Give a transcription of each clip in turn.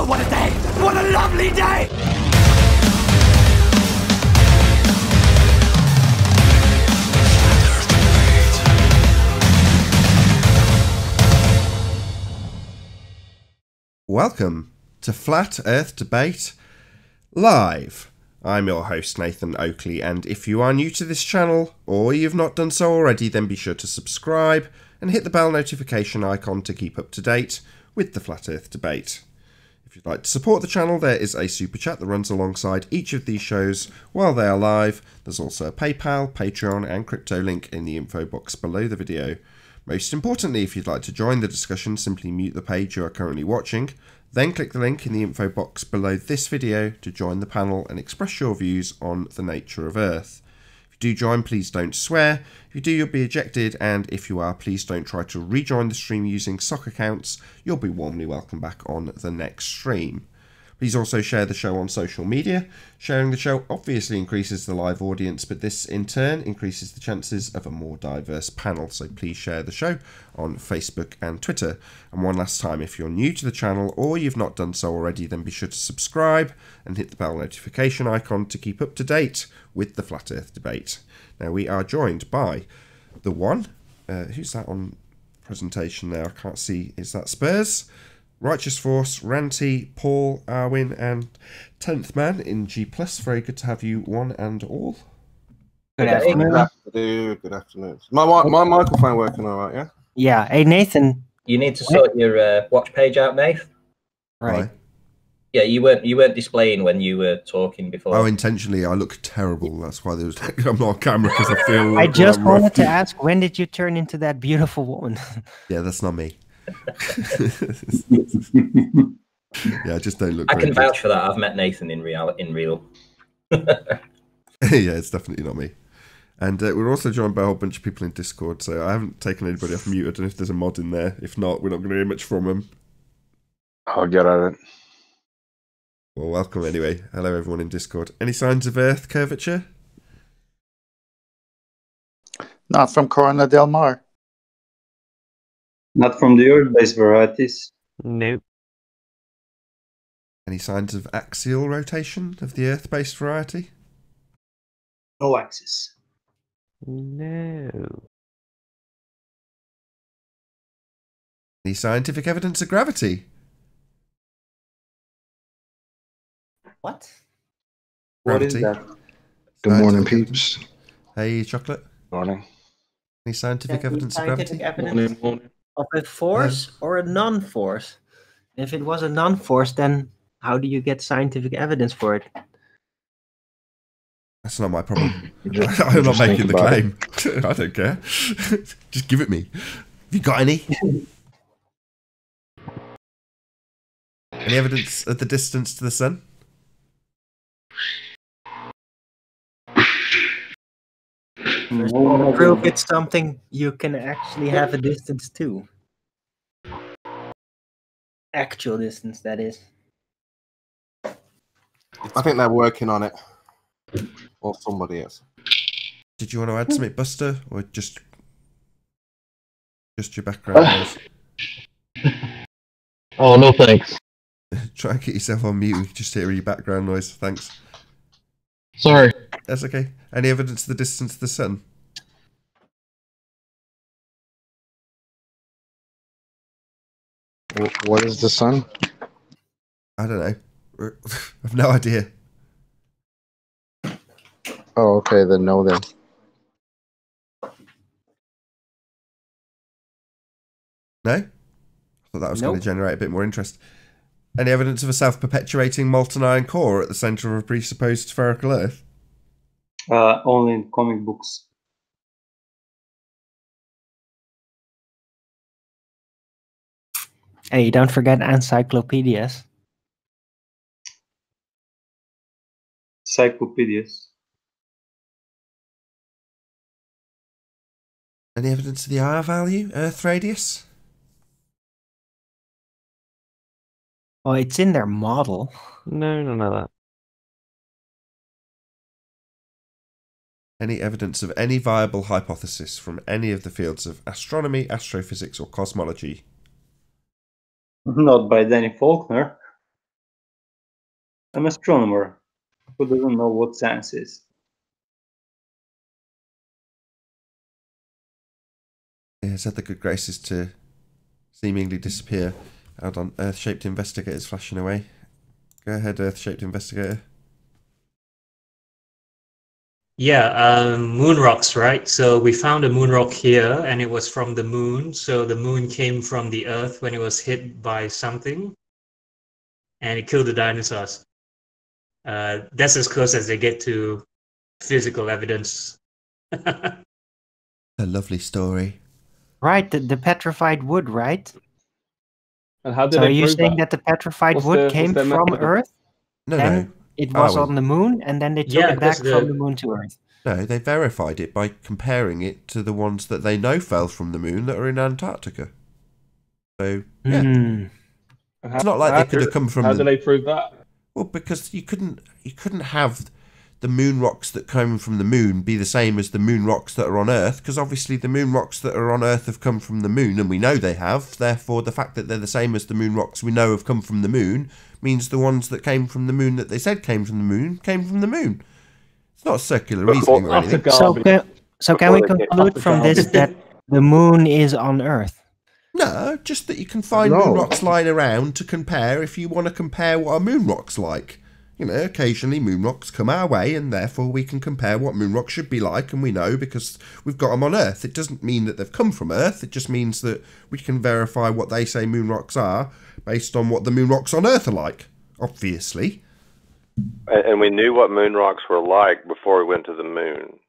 what a day! What a lovely day! Welcome to Flat Earth Debate Live. I'm your host Nathan Oakley, and if you are new to this channel, or you've not done so already, then be sure to subscribe and hit the bell notification icon to keep up to date with the Flat Earth Debate. If you'd like to support the channel, there is a super chat that runs alongside each of these shows while they are live. There's also a PayPal, Patreon and crypto link in the info box below the video. Most importantly, if you'd like to join the discussion, simply mute the page you are currently watching, then click the link in the info box below this video to join the panel and express your views on the nature of Earth. If you do join, please don't swear. If you do, you'll be ejected, and if you are, please don't try to rejoin the stream using sock accounts. You'll be warmly welcomed back on the next stream. Please also share the show on social media. Sharing the show obviously increases the live audience, but this in turn increases the chances of a more diverse panel. So please share the show on Facebook and Twitter. And one last time, if you're new to the channel or you've not done so already, then be sure to subscribe and hit the bell notification icon to keep up to date with the Flat Earth Debate. Now we are joined by the one, who's that on presentation there? I can't see. Is that Spurs? Righteous Force, Ranty, Paul, Arwin, and 10th Man in G+. Very good to have you one and all. Good afternoon. Good afternoon. My microphone working all right, yeah? Yeah. Hey, Nathan. You need to sort your watch page out, Nath. Right. Yeah, you weren't displaying when you were talking before. Oh, intentionally, I look terrible. That's why there was. I'm not on camera because I feel. I just wanted to ask, when did you turn into that beautiful woman? Yeah, that's not me. Yeah, I just don't look. I can good. vouch for that. I've met Nathan in real. Yeah, it's definitely not me. And we're also joined by a whole bunch of people in Discord, so I haven't taken anybody off mute. I don't know if there's a mod in there. If not, we're not going to hear much from them. I'll get at it. Well, welcome anyway. Hello, everyone in Discord. Any signs of Earth curvature? Not from Corona del Mar. Not from the Earth-based varieties. Nope. Any signs of axial rotation of the Earth-based variety? No axis. No. Any scientific evidence of gravity? What? What is Gravity. that? Good morning, Scientific peeps. Hey, Chocolate. Morning. Any scientific evidence of Scientific gravity? evidence of a force or a non-force? If it was a non-force, then how do you get scientific evidence for it? That's not my problem. I'm not making the claim. I don't care. Just give it me. Have you got any? Any evidence of the distance to the sun? Prove it's something you can actually have a distance to. Actual distance, that is. I think they're working on it. Or somebody else. Did you want to add something, Buster, or just your background noise? Oh, no thanks. Try and get yourself on mute. We can just hear your background noise. Thanks. Sorry. That's okay. Any evidence of the distance to the sun? What is the sun? I don't know. I've no idea. Oh, okay, then no then. No? I thought that was going Nope. to generate a bit more interest. Any evidence of a self-perpetuating molten iron core at the centre of a presupposed spherical Earth? Only in comic books. Hey, don't forget encyclopedias. Encyclopedias. Any evidence of the R value, Earth radius? Oh, it's in their model. No, none of that. Any evidence of any viable hypothesis from any of the fields of astronomy, astrophysics, or cosmology? Not by Danny Faulkner. an astronomer who doesn't know what science is. He has had the good graces to seemingly disappear. Hold on, Earth-shaped investigator's flashing away. Go ahead, Earth-shaped investigator. Yeah, moon rocks, right? So we found a moon rock here, and it was from the moon. So the moon came from the Earth when it was hit by something, and it killed the dinosaurs. That's as close as they get to physical evidence. A lovely story. Right, the petrified wood, right? And how did So they are you prove saying that? that the petrified wood came their from method? Earth? No, Then no. it was Oh, on the moon, and then they took Yeah, it back because from the moon to Earth. No, they verified it by comparing it to the ones that they know fell from the moon that are in Antarctica. So, yeah. Hmm. It's not like they could have come from How do they prove that? Well, because you couldn't have the moon rocks that come from the moon be the same as the moon rocks that are on Earth, because obviously the moon rocks that are on Earth have come from the moon, and we know they have. Therefore, the fact that they're the same as the moon rocks we know have come from the moon means the ones that came from the moon that they said came from the moon came from the moon. It's not circular reasoning or anything. So can we conclude from this that the moon is on Earth? No, just that you can find moon rocks lying around to compare if you want to compare what a moon rock's like. You know, occasionally moon rocks come our way, and therefore we can compare what moon rocks should be like, and we know because we've got them on Earth. It doesn't mean that they've come from Earth, it just means that we can verify what they say moon rocks are based on what the moon rocks on Earth are like, obviously. And we knew what moon rocks were like before we went to the moon.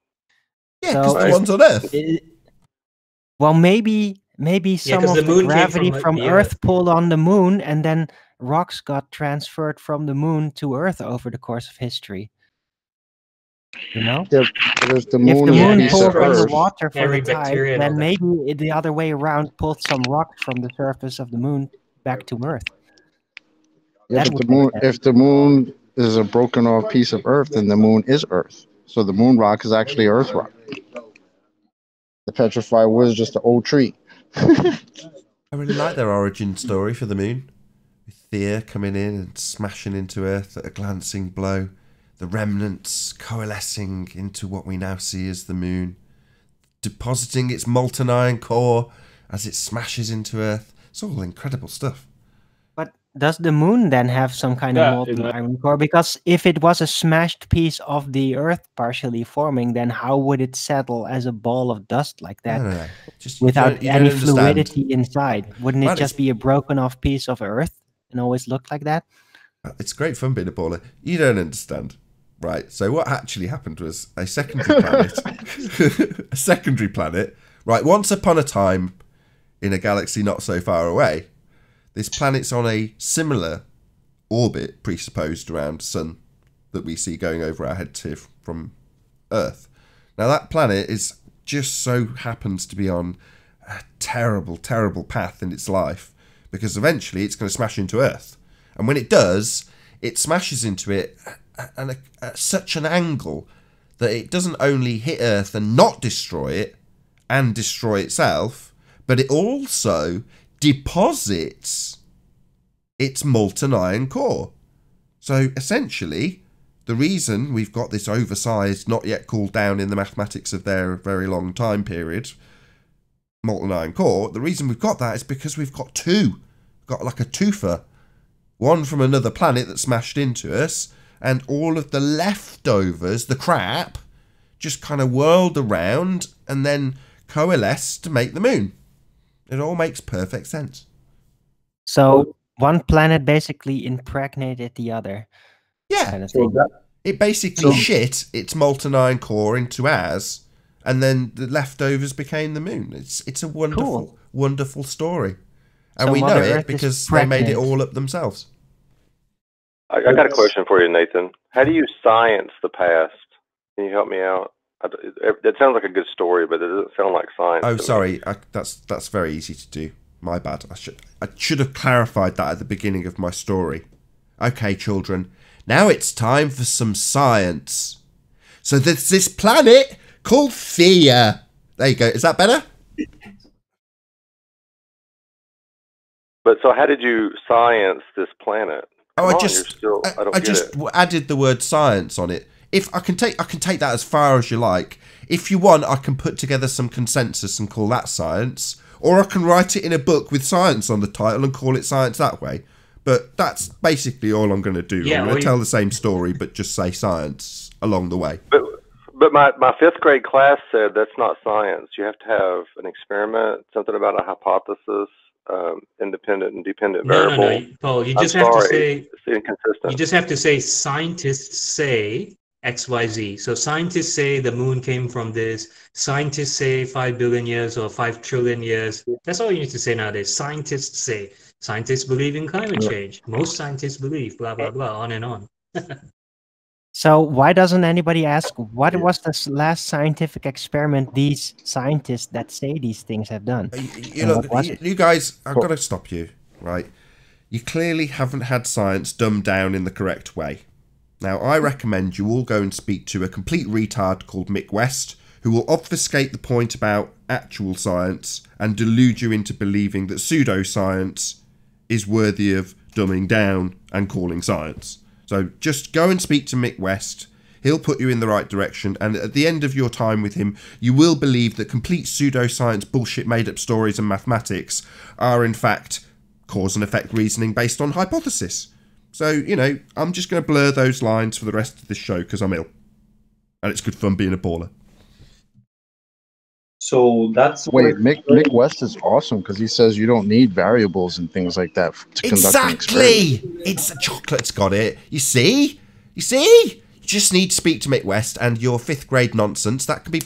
Yeah, because the ones on Earth. Well, maybe some of the gravity from Earth pulled on the moon, and then rocks got transferred from the moon to Earth over the course of history. You know? If the moon pulled from the water for Every the tide, bacteria then and all that. maybe the other way around pulled some rocks from the surface of the moon back to Earth. Yeah, That but would make sense. if the moon is a broken off piece of Earth, then the moon is Earth. So the moon rock is actually Earth rock. The petrified wood is just an old tree. I really like their origin story for the moon. With Thea coming in and smashing into Earth at a glancing blow. The remnants coalescing into what we now see as the moon. Depositing its molten iron core as it smashes into Earth. It's all incredible stuff. But does the moon then have some kind of molten iron core? Because if it was a smashed piece of the Earth partially forming, then how would it settle as a ball of dust like that? No. Just, without you any don't understand. fluidity inside? Wouldn't Well, it just be a broken off piece of Earth and always look like that? It's great fun being a baller. You don't understand. Right, so what actually happened was a secondary planet. A secondary planet. Right, once upon a time, in a galaxy not so far away, this planet's on a similar orbit, presupposed around Sun, that we see going over our heads here from Earth. Now, that planet is just so happens to be on a terrible, terrible path in its life, because eventually it's going to smash into Earth. And when it does, it smashes into it at such an angle that it doesn't only hit Earth and not destroy it and destroy itself, but it also deposits its molten iron core. So essentially, the reason we've got this oversized, not yet cooled down in the mathematics of their very long time period, molten iron core, the reason we've got that is because we've got two. Got like a twofer. One from another planet that smashed into us, and all of the leftovers, the crap, just kind of whirled around and then coalesced to make the moon. It all makes perfect sense. So one planet basically impregnated the other. Yeah. Kind of thing. It basically shit its molten iron core into ours, and then the leftovers became the moon. It's a wonderful, wonderful story. And So we know Mother it Earth is because they made it pregnant. all up themselves. I got a question for you, Nathan. How do you science the past? Can you help me out? That sounds like a good story, but it doesn't sound like science. Oh, to me. sorry. That's very easy to do. My bad. I should have clarified that at the beginning of my story. Okay, children. Now it's time for some science. So there's this planet called Thea. There you go. Is that better? But so how did you science this planet? Come on, I you're still, I don't get just it. added the word science on it. If I can take that as far as you like. If you want, I can put together some consensus and call that science, or I can write it in a book with science on the title and call it science that way. But that's basically all I'm going to do. Yeah, I'm going to tell the same story, but just say science along the way. But my 5th grade class said that's not science. You have to have an experiment, something about a hypothesis, independent and dependent variable. No, Paul. You just have to say. It's inconsistent. You just have to say scientists say XYZ. So scientists say the moon came from this. Scientists say 5 billion years or 5 trillion years. That's all you need to say nowadays. Scientists say. Scientists believe in climate change. Most scientists believe, blah, blah, blah, on and on. So why doesn't anybody ask, what was the last scientific experiment these scientists that say these things have done? You guys, I've got to stop you, right? You clearly haven't had science dumbed down in the correct way. Now, I recommend you all go and speak to a complete retard called Mick West, who will obfuscate the point about actual science and delude you into believing that pseudoscience is worthy of dumbing down and calling science. So just go and speak to Mick West. He'll put you in the right direction, and at the end of your time with him, you will believe that complete pseudoscience bullshit made-up stories and mathematics are in fact cause and effect reasoning based on hypothesis. So, you know, I'm just going to blur those lines for the rest of this show because I'm ill. And it's good fun being a baller. So that's... Wait, Mick West is awesome because he says you don't need variables and things like that to conduct an experiment. It's a chocolate's got it. You see? You see? You just need to speak to Mick West and your 5th grade nonsense. That can be,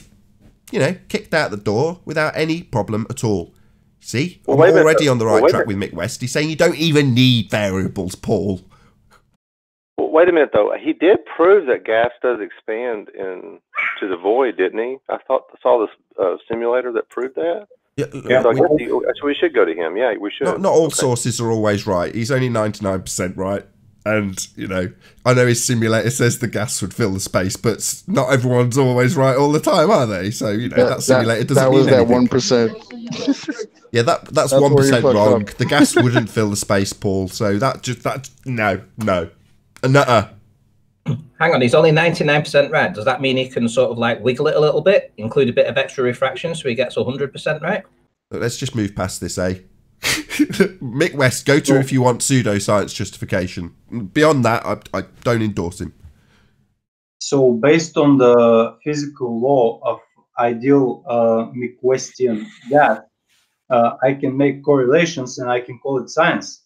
you know, kicked out the door without any problem at all. See? I'm already on the right track with Mick West. He's saying you don't even need variables, Paul. Well, wait a minute, though. He did prove that gas does expand into the void, didn't he? I saw this simulator that proved that. Yeah, so we should go to him. Yeah, we should. Not all sources are always right. He's only 99% right. And, you know, I know his simulator says the gas would fill the space, but not everyone's always right all the time, are they? So, you know, that simulator doesn't mean anything. That was that 1%. Yeah, that's 1% wrong. The gas wouldn't fill the space, Paul. So no. Hang on, he's only 99% right. Does that mean he can sort of like wiggle it a little bit, include a bit of extra refraction so he gets 100% right? Let's just move past this, eh? Mick West, go to if you want pseudoscience justification. Beyond that, I don't endorse him. So based on the physical law of ideal Mick-Westian gas, I can make correlations and I can call it science.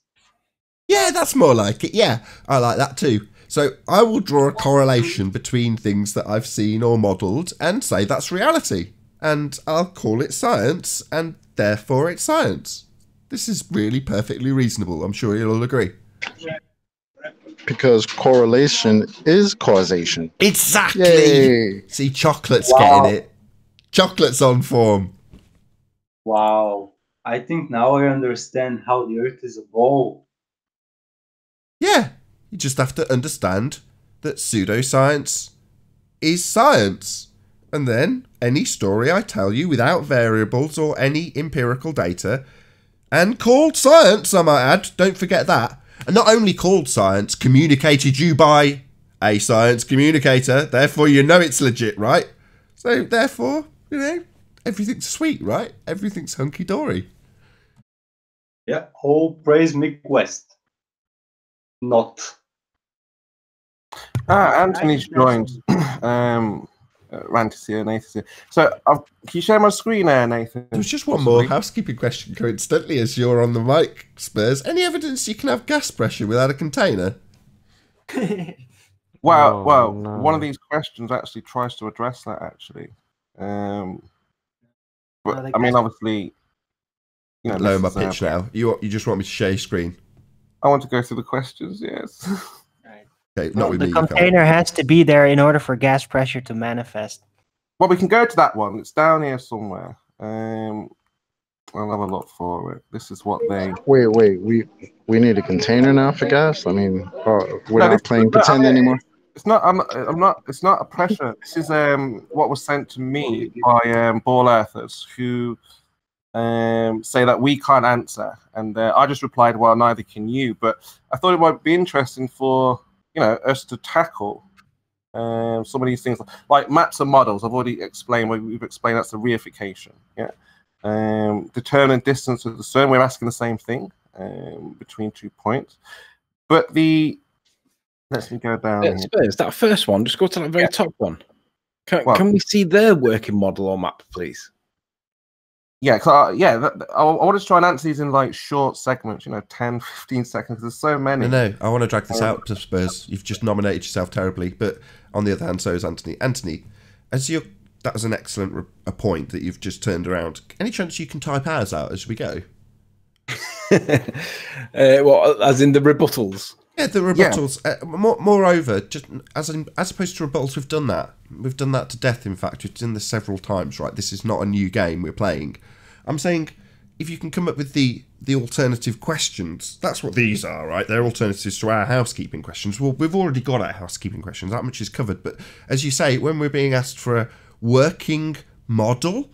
Yeah, that's more like it. Yeah, I like that too. So I will draw a correlation between things that I've seen or modelled and say that's reality. And I'll call it science, and therefore it's science. This is really perfectly reasonable. I'm sure you'll all agree. Because correlation is causation. Exactly. Yay. See, chocolate's getting it. Chocolate's on form. Wow. I think now I understand how the Earth is a ball. Yeah, you just have to understand that pseudoscience is science. And then any story I tell you without variables or any empirical data, and called science, I might add, don't forget that. And not only called science, communicated you by a science communicator, therefore you know it's legit, right? So therefore, you know, everything's sweet, right? Everything's hunky-dory. Yeah, all praise Mick West. Not. Anthony's joined. Rantis here, Nathan's here. So, can you share my screen there, Nathan? There's just one more housekeeping question, coincidentally, as you're on the mic, Spurs. Any evidence you can have gas pressure without a container? Well, no. One of these questions actually tries to address that, actually. But, I mean, obviously... You know, lower my pitch now. You just want me to share your screen? I want to go through the questions, yes. Okay, not with the me, container has to be there in order for gas pressure to manifest. Well, we can go to that one. It's down here somewhere. I'll have a look for it. This is what they... Wait. We need a container now for gas? I mean, we're not playing pretend anymore? It's not. It's not a pressure. This is what was sent to me by Ball Earthers, who say that we can't answer. And I just replied, well, neither can you. But I thought it might be interesting for, you know, us to tackle some of these things, like maps and models. I've already explained, we've explained that's the reification. Yeah. Determinant distance of the sun, we're asking the same thing between 2 points. But let's go down here. Spurs, that first one, just go to that very top one. Can we see their working model or map, please? Yeah, I want to try and answer these in like short segments, you know, 10, 15 seconds. There's so many. No, I want to drag this out to Spurs. You've just nominated yourself terribly, but on the other hand, so is Anthony. Anthony, that was an excellent point that you've just turned around. Any chance you can type ours out as we go? What, as in the rebuttals? Yeah, the rebuttals. Yeah. Moreover, just as opposed to rebuttals, we've done that. We've done that to death. In fact, we've done this several times. Right, this is not a new game we're playing. I'm saying, if you can come up with the alternative questions, that's what these are, right? They're alternatives to our housekeeping questions. Well, we've already got our housekeeping questions. That much is covered. But as you say, when we're being asked for a working model,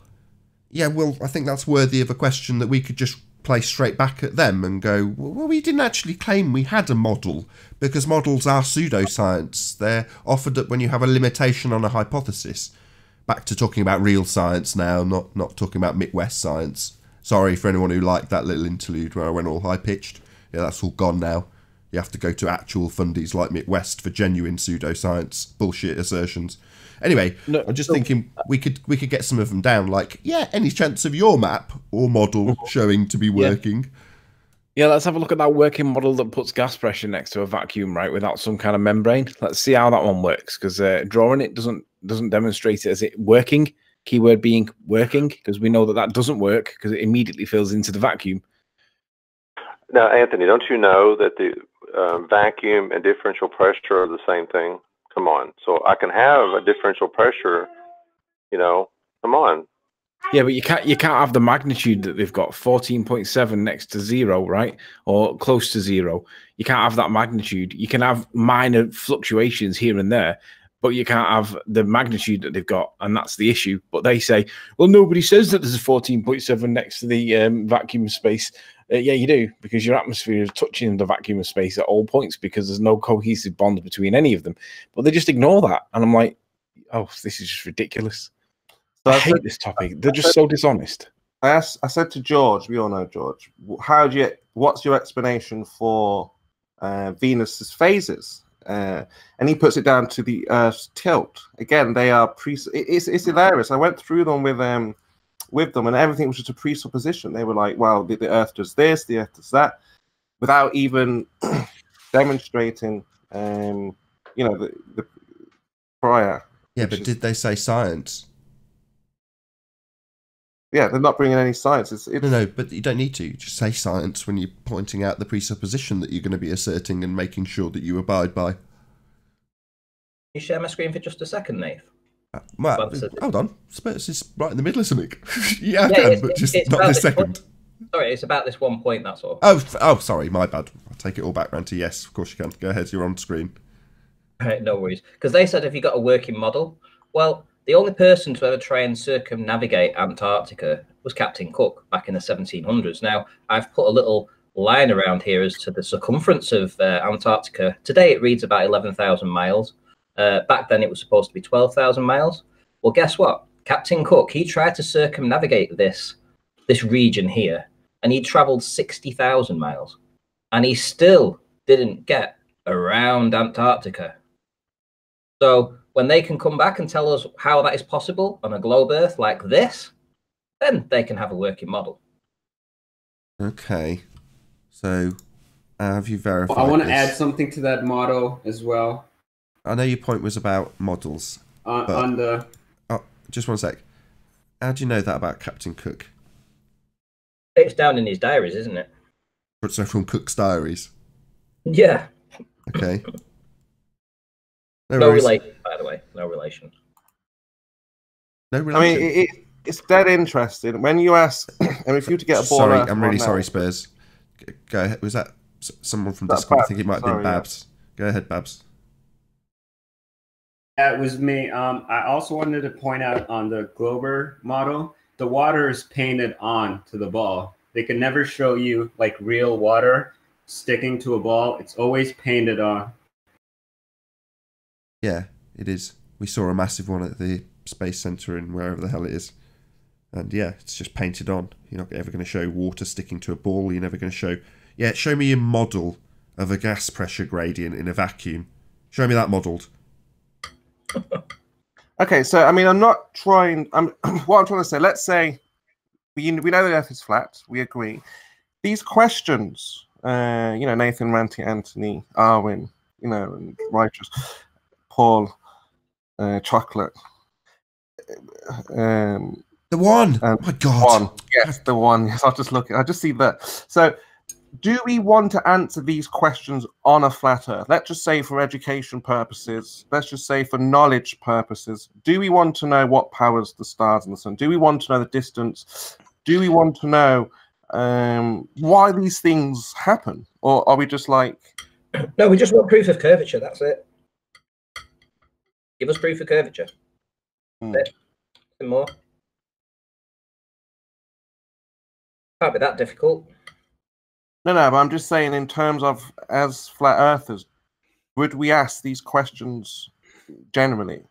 yeah, well, I think that's worthy of a question that we could just play straight back at them and go, well, we didn't actually claim we had a model, because models are pseudoscience. They're offered up when you have a limitation on a hypothesis. Back to talking about real science now, not talking about Midwest science. Sorry for anyone who liked that little interlude where I went all high-pitched. Yeah, that's all gone now. You have to go to actual fundies like Midwest for genuine pseudoscience bullshit assertions. Anyway, no, I'm just thinking we could get some of them down. Like, yeah, any chance of your map or model showing to be working? Yeah, let's have a look at that working model that puts gas pressure next to a vacuum, right, without some kind of membrane. Let's see how that one works, because drawing it doesn't demonstrate it as it working. Keyword being working, because we know that doesn't work because it immediately fills into the vacuum. Now, Anthony, don't you know that the vacuum and differential pressure are the same thing? Come on. So I can have a differential pressure, you know, come on. Yeah, but you can't have the magnitude that they've got, 14.7 next to 0, right? Or close to 0. You can't have that magnitude. You can have minor fluctuations here and there, but you can't have the magnitude that they've got, and that's the issue. But they say, well, nobody says that there's a 14.7 next to the vacuum space. Yeah, you do, because your atmosphere is touching the vacuum of space at all points, because there's no cohesive bond between any of them. But they just ignore that, and I'm like, oh, this is just ridiculous. So I hate this topic. They're just so dishonest. I said to George, we all know George, what's your explanation for Venus's phases? And he puts it down to the Earth's tilt. Again, they are it's hilarious. I went through them with them, and everything was just a presupposition. They were like, well, the Earth does this, the Earth does that, without even demonstrating, you know, the prior. Yeah, but did they say science? Yeah, they're not bringing any science. It's... No, but you don't need to. Just say science when you're pointing out the presupposition that you're going to be asserting and making sure that you abide by. Can you share my screen for just a second, Nate? Well, hold on. Spurs is right in the middle of something. yeah, I can, but just not this second. Sorry, it's about this one point, that's all. Oh, sorry, my bad. I'll take it all back round to yes. Of course you can. Go ahead, you're on screen. Right, no worries. Because they said, have you got a working model? Well, the only person to ever try and circumnavigate Antarctica was Captain Cook back in the 1700s. Now, I've put a little line around here as to the circumference of Antarctica. Today, it reads about 11,000 miles. Back then, it was supposed to be 12,000 miles. Well, guess what? Captain Cook, he tried to circumnavigate this region here, and he traveled 60,000 miles. And he still didn't get around Antarctica. So when they can come back and tell us how that is possible on a globe Earth like this, then they can have a working model. Okay. So, have you verified I want to this? add something to that model as well. I know your point was about models. Just one sec. How do you know that about Captain Cook? It's down in his diaries, isn't it? So from Cook's diaries? Yeah. Okay. No relation, by the way. No relation. No relation. I mean, it's dead interesting. When you ask, and if you to get a ball. Sorry, I'm really sorry, Spurs. Go ahead. Was that someone from Discord? I think it might have been Babs. Yeah. Go ahead, Babs. Yeah, it was me. I also wanted to point out on the Glober model, the water is painted on to the ball. They can never show you like real water sticking to a ball. It's always painted on. Yeah, it is. We saw a massive one at the Space Center in wherever the hell it is. And yeah, it's just painted on. You're not ever going to show water sticking to a ball. You're never going to show... Yeah, show me a model of a gas pressure gradient in a vacuum. Show me that modelled. Okay, so I mean, I'm not trying... what I'm trying to say, let's say we know the Earth is flat. We agree. These questions, Nathan, Ranty, Anthony, Arwin, and Righteous, Paul, Chocolate... the one! Oh my God! One. Yes, the one. Yes, I'll just see that. So, do we want to answer these questions on a flat Earth? Let's just say for education purposes. Let's just say for knowledge purposes. Do we want to know what powers the stars and the sun? Do we want to know the distance? Do we want to know why these things happen? Or are we just like... No, we just want proof of curvature. That's it. Give us proof of curvature. That's it. Nothing more. Can't be that difficult. No, but I'm just saying in terms of, as flat earthers, would we ask these questions generally?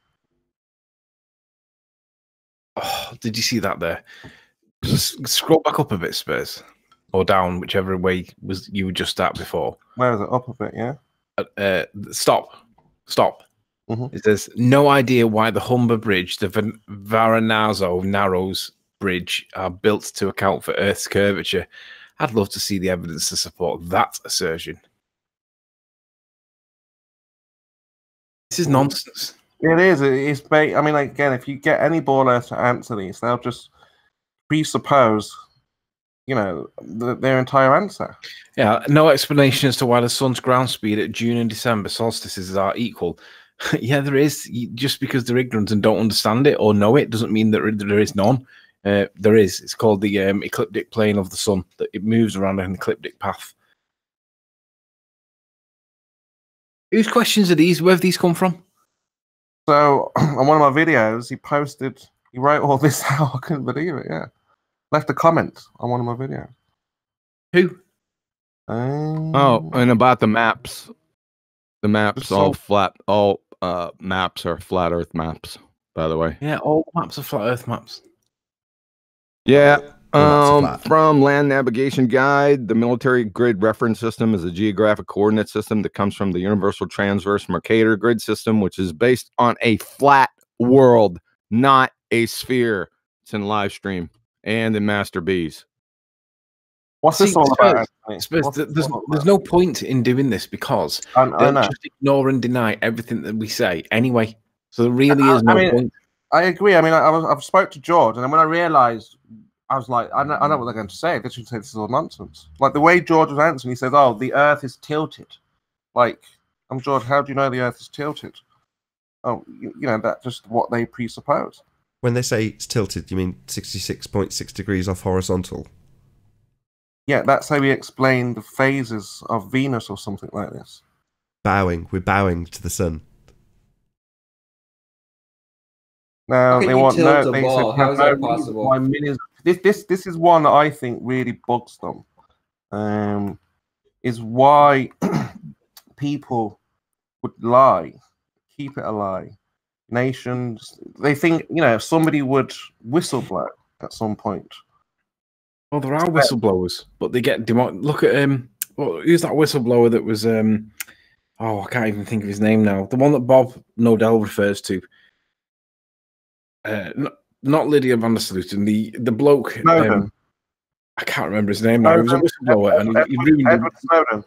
Oh, did you see that there? Just scroll back up a bit, Spurs. Or down, whichever way you were just at before. Where is it? Up a bit, yeah? Stop. Mm-hmm. It says, no idea why the Humber Bridge, the Varanazzo Narrows Bridge, are built to account for Earth's curvature. I'd love to see the evidence to support that assertion. This is nonsense. It is. It's I mean, like, again, if you get any baller to answer these, they'll just presuppose, their entire answer. Yeah, no explanation as to why the sun's ground speed at June and December solstices are equal. Yeah, there is. Just because they're ignorant and don't understand it or know it doesn't mean that there is none. There is. It's called the ecliptic plane of the sun. That it moves around an ecliptic path. Whose questions are these? Where have these come from? So on one of my videos, he wrote all this out. I couldn't believe it. Yeah, left a comment on one of my videos. Who? Oh, and about the maps. The maps, all maps are flat Earth maps, by the way. Yeah, all maps are flat Earth maps. Yeah, from Land Navigation Guide, the Military Grid Reference System is a geographic coordinate system that comes from the Universal Transverse Mercator Grid System, which is based on a flat world, not a sphere. It's in live stream and in Master B's. What's this all about? There's no point in doing this because they'll just ignore and deny everything that we say anyway. So there really is no point. I agree. I mean, I've spoke to George, and then when I realised, I was like, I know what they're going to say. They should say this is all nonsense. Like the way George was answering, he says, "Oh, the Earth is tilted." Like, I'm George. How do you know the Earth is tilted? Oh, that's just what they presuppose. When they say it's tilted, you mean 66.6 degrees off horizontal? Yeah, that's how we explain the phases of Venus or something like this. We're bowing to the sun. No, they want no. They said, how is that possible? Why millions? This is one that I think really bugs them. Is why people would lie, keep it a lie. Nations, they think somebody would whistleblow at some point. Well, there are whistleblowers, but they get look at who's that whistleblower that was I can't even think of his name now. The one that Bob Nodell refers to. Not Lydia van der Slooten, the bloke. I can't remember his name now. He was a whistleblower, and he ruined Edward Snowden.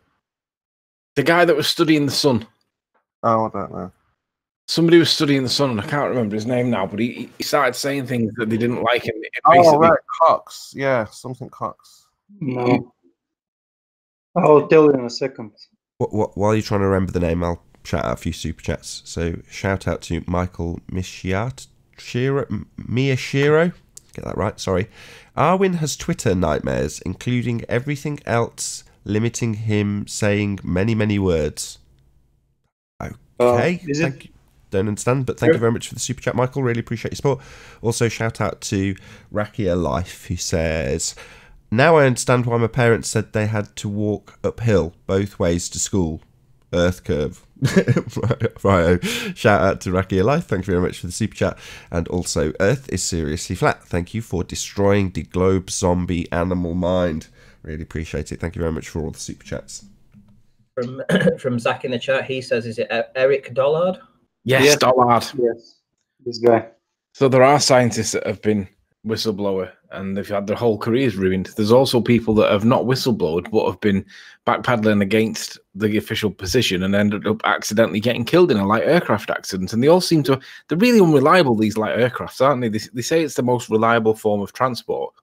The guy that was studying the sun. Oh, I don't know. Somebody was studying the sun, and I can't remember his name now, but he started saying things that they didn't like. And right, Cox. Yeah, something Cox. No. I'll tell you in a second. While you're trying to remember the name, I'll shout out a few super chats. So shout out to Michael Miyashiro. Get that right, sorry. Arwin has Twitter nightmares, including everything else limiting him saying many, many words. Okay, thank you. don't understand. But thank you very much for the super chat, Michael. Really appreciate your support. Also, shout out to Rakia Life, who says, now I understand why my parents said they had to walk uphill both ways to school. Earth curve. Right. Shout out to Rakia Life. Thank you very much for the super chat. And also, Earth is seriously flat. Thank you for destroying the globe zombie animal mind. Really appreciate it. Thank you very much for all the super chats. From Zach in the chat, he says, is it Eric Dollard? Yes, Dollard. Yes, this guy. So there are scientists that have been whistleblower and they've had their whole careers ruined. There's also people that have not whistleblowed but have been backpedaling against the official position and ended up accidentally getting killed in a light aircraft accident. And they all seem to, they're really unreliable, these light aircrafts, aren't they? They say it's the most reliable form of transport,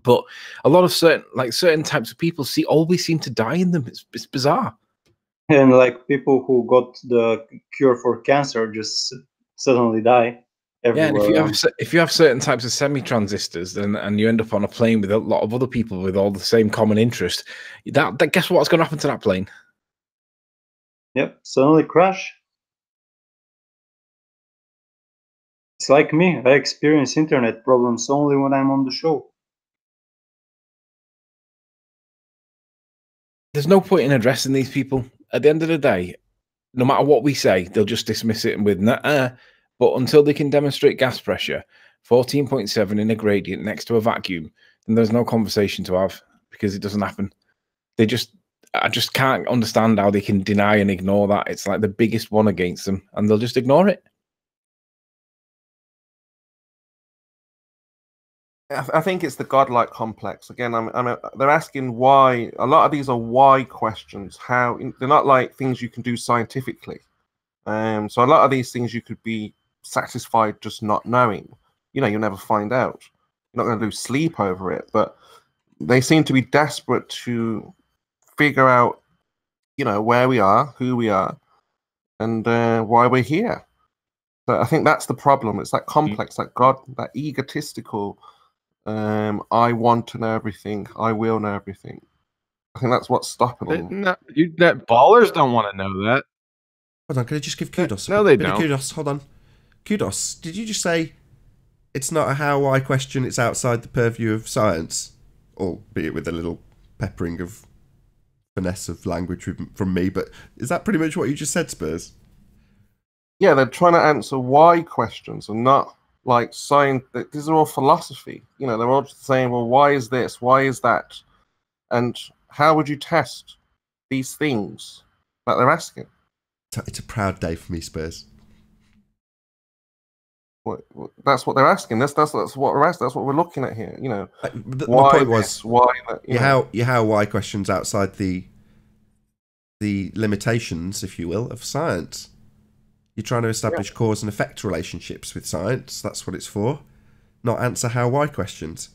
but a lot of certain types of people always seem to die in them. It's bizarre. And like people who got the cure for cancer just suddenly die. Yeah, and if you have certain types of semi-transistors, and you end up on a plane with a lot of other people with all the same common interest, that guess what's going to happen to that plane? Yep, suddenly crash. It's like me. I experience internet problems only when I'm on the show. There's no point in addressing these people. At the end of the day, no matter what we say, they'll just dismiss it with nah. But until they can demonstrate gas pressure, 14.7 in a gradient next to a vacuum, then there's no conversation to have because it doesn't happen. I just can't understand how they can deny and ignore that. It's like the biggest one against them, and they'll just ignore it. I think it's the godlike complex. Again, they're asking why. A lot of these are why questions. How they're not like things you can do scientifically. So a lot of these things you could be satisfied just not knowing. You'll never find out. You're not going to lose sleep over it. But they seem to be desperate to figure out, where we are, who we are, and why we're here. So I think that's the problem. It's that complex, that egotistical. I want to know everything. I will know everything. I think that's what's stopping them. That ballers don't want to know that. Hold on, can I just give kudos? No, they don't. Kudos, hold on. Kudos, did you just say it's not a how-why question, it's outside the purview of science? Albeit with a little peppering of finesse of language from me, but is that pretty much what you just said, Spurs? Yeah, they're trying to answer why questions and not like science. These are all philosophy. They're all just saying, well, why is this? Why is that? And how would you test these things that they're asking? It's a proud day for me, Spurs. That's what they're asking. That's what we're asking. That's what we're looking at here. My point was why questions outside the limitations, if you will, of science. You're trying to establish cause and effect relationships with science. That's what it's for. Not answer how-why questions.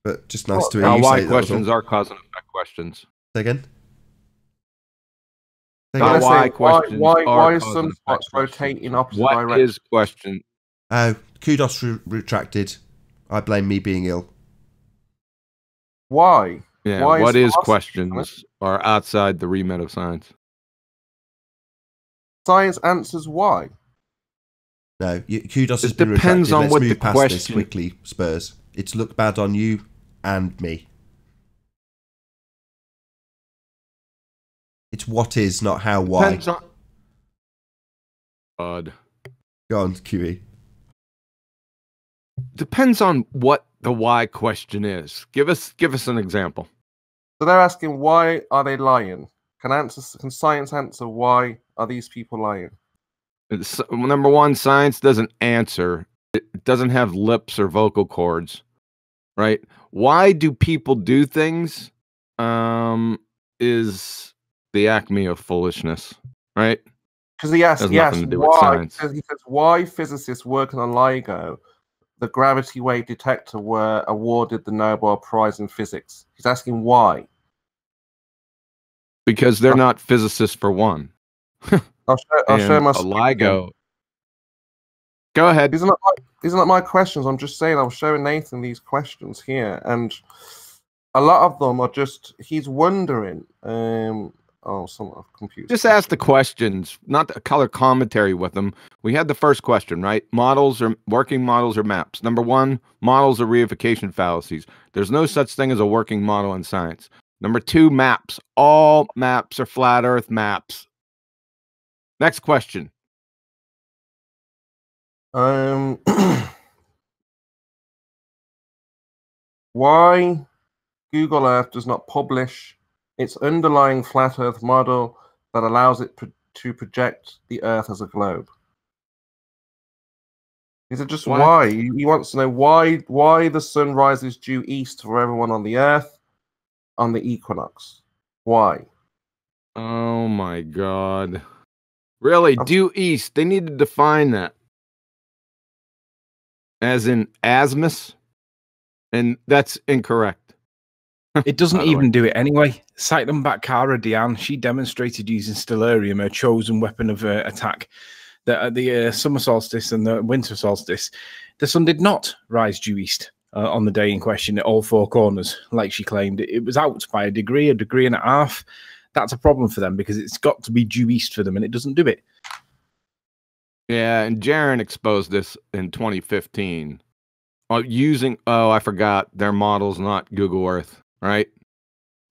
But just nice to hear you say how-why questions are cause and effect questions. Say again? How-why questions why some spots rotate in opposite directions? What is question? Kudos retracted. I blame me being ill. Why? Yeah, what is questions are outside the remit of science. Science answers why. No, kudos has been retracted. Let's move past this quickly, Spurs. It's looked bad on you and me. It's what is, not how, why. Odd. Go on, QE. Depends on what the why question is. Give us an example. So they're asking, why are they lying? Can science answer why are these people lying? Number one, science doesn't answer. It doesn't have lips or vocal cords, right? Why do people do things? Is the acme of foolishness, right? Because he asked, why? He says, why physicists working on LIGO, the gravity wave detector, were awarded the Nobel Prize in Physics. He's asking why. Because they're not physicists, for one. I'll show my LIGO. Go ahead. These are not my questions. I'm just saying, I'm showing Nathan these questions here, and a lot of them are just he's wondering. Oh, someone confused. Just ask the questions, not the color commentary with them. We had the first question, right? Models or working models or maps. Number one, models are reification fallacies. There's no such thing as a working model in science. Number two, maps. All maps are flat Earth maps. Next question. Why Google Earth does not publish its underlying flat Earth model that allows it to project the Earth as a globe? Is it just why? He wants to know why the sun rises due east for everyone on the Earth on the equinox. Why? Oh my God. Really, due east. They need to define that. As in asmus? And that's incorrect. It doesn't even do it anyway. Cite them back, Cara Diane. She demonstrated using stellarium, her chosen weapon of attack, that at the summer solstice and the winter solstice, the sun did not rise due east on the day in question at all four corners, like she claimed. It was out by a degree and a half. That's a problem for them because it's got to be due east for them, and it doesn't do it. Yeah, and Jaron exposed this in 2015. I forgot, their model's not Google Earth, right?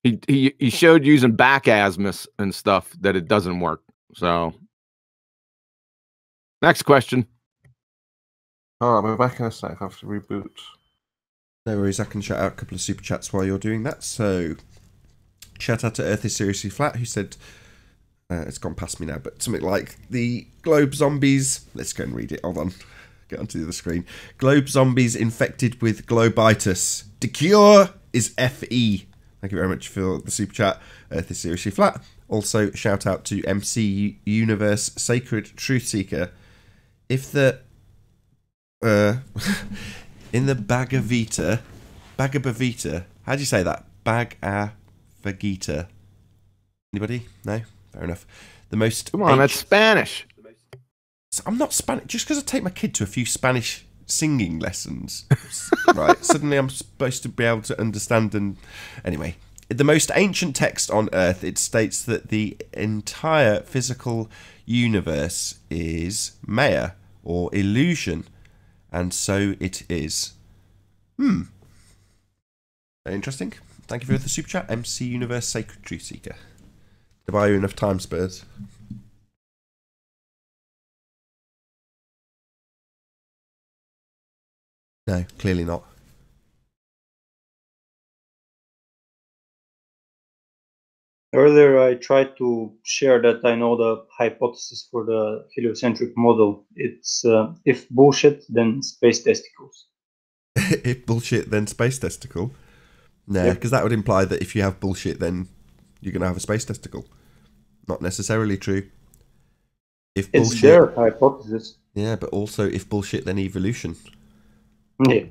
He showed using back asmus and stuff that it doesn't work. So, next question. Oh, I'm back in a sec. I have to reboot. No worries, I can shout out a couple of super chats while you're doing that. So, shout out to Earth is Seriously Flat, who said, it's gone past me now, but something like the globe zombies. Let's go and read it. Hold on. Get onto the other screen. Globe zombies infected with globitis. The cure is FE. Thank you very much for the super chat. Earth is Seriously Flat. Also, shout out to MC Universe Sacred Truth Seeker. If the in the Bhagavad Gita, how do you say that? Bhagavad Gita. Anybody? No? Fair enough. The most. Come on, that's Spanish. I'm not Spanish. Just because I take my kid to a few Spanish singing lessons, right? Suddenly I'm supposed to be able to understand. And anyway, the most ancient text on Earth, it states that the entire physical universe is Maya, or illusion, and so it is. Very interesting. Thank you for the super chat, MC Universe Sacred Truth Seeker. To buy you enough time, Spurs. No, clearly not. Earlier, I tried to share that I know the hypothesis for the heliocentric model. It's if bullshit, then space testicles. If bullshit, then space testicle? No, because that would imply that if you have bullshit, then you're going to have a space testicle. Not necessarily true. If bullshit, it's their hypothesis. Yeah, but also if bullshit, then evolution. Yeah.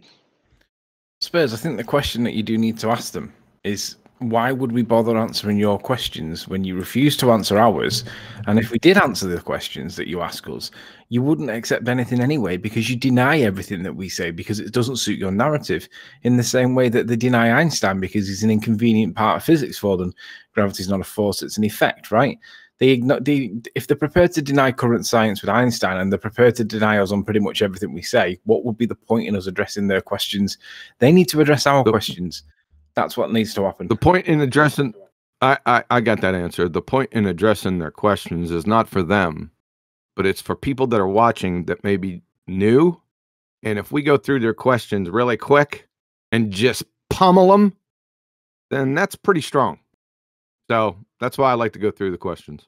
Spurs, I think the question that you do need to ask them is, why would we bother answering your questions when you refuse to answer ours? And if we did answer the questions that you ask us, you wouldn't accept anything anyway because you deny everything that we say because it doesn't suit your narrative, in the same way that they deny Einstein because he's an inconvenient part of physics for them. Gravity's not a force, it's an effect, right? If they're prepared to deny current science with Einstein and they're prepared to deny us on pretty much everything we say, what would be the point in us addressing their questions? They need to address our questions. That's what needs to happen. The point in addressing, I got that answer. The point in addressing their questions is not for them, but it's for people that are watching that may be new. And if we go through their questions really quick and just pummel them, then that's pretty strong. So that's why I like to go through the questions.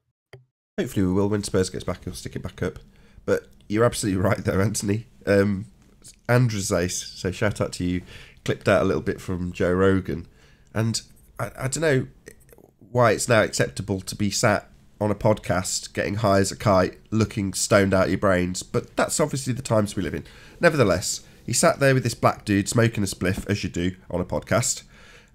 Hopefully we will. When Spurs gets back, he'll stick it back up. But you're absolutely right there, Anthony. Andrews Ace, so shout out to you, clipped out a little bit from Joe Rogan. And I don't know why it's now acceptable to be sat on a podcast, getting high as a kite, looking stoned out your brains. But that's obviously the times we live in. Nevertheless, he sat there with this black dude smoking a spliff, as you do on a podcast.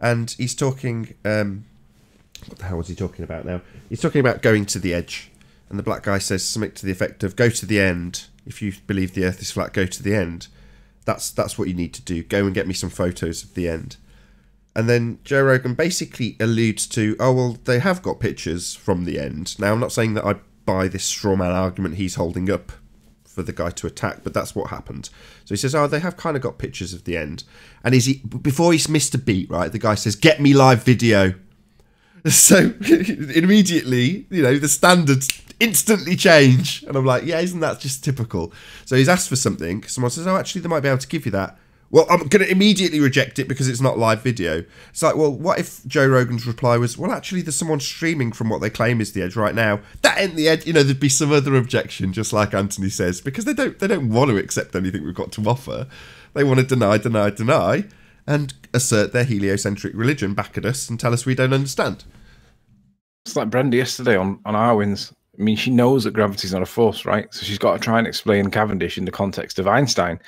And he's talking... what the hell was he talking about now? He's talking about going to the edge. And the black guy says something to the effect of, go to the end. If you believe the earth is flat, go to the end. That's what you need to do. Go and get me some photos of the end. And then Joe Rogan basically alludes to, oh, well, they have got pictures from the end. Now, I'm not saying that I buy this straw man argument he's holding up for the guy to attack, but that's what happened. So he says, oh, they have kind of got pictures of the end. And before he's missed a beat, right, the guy says, get me live video. So immediately, the standards instantly change. And I'm like, yeah, isn't that just typical? So he's asked for something. Someone says, oh, actually, they might be able to give you that. Well, I'm going to immediately reject it because it's not live video. It's like, well, what if Joe Rogan's reply was, well, actually, there's someone streaming from what they claim is the edge right now. That ain't the edge. There'd be some other objection, just like Anthony says, because they don't want to accept anything we've got to offer. They want to deny, and assert their heliocentric religion back at us and tell us we don't understand. It's like Brenda yesterday on Arwen's. I mean, she knows that gravity's not a force, right? So she's got to try and explain Cavendish in the context of Einstein.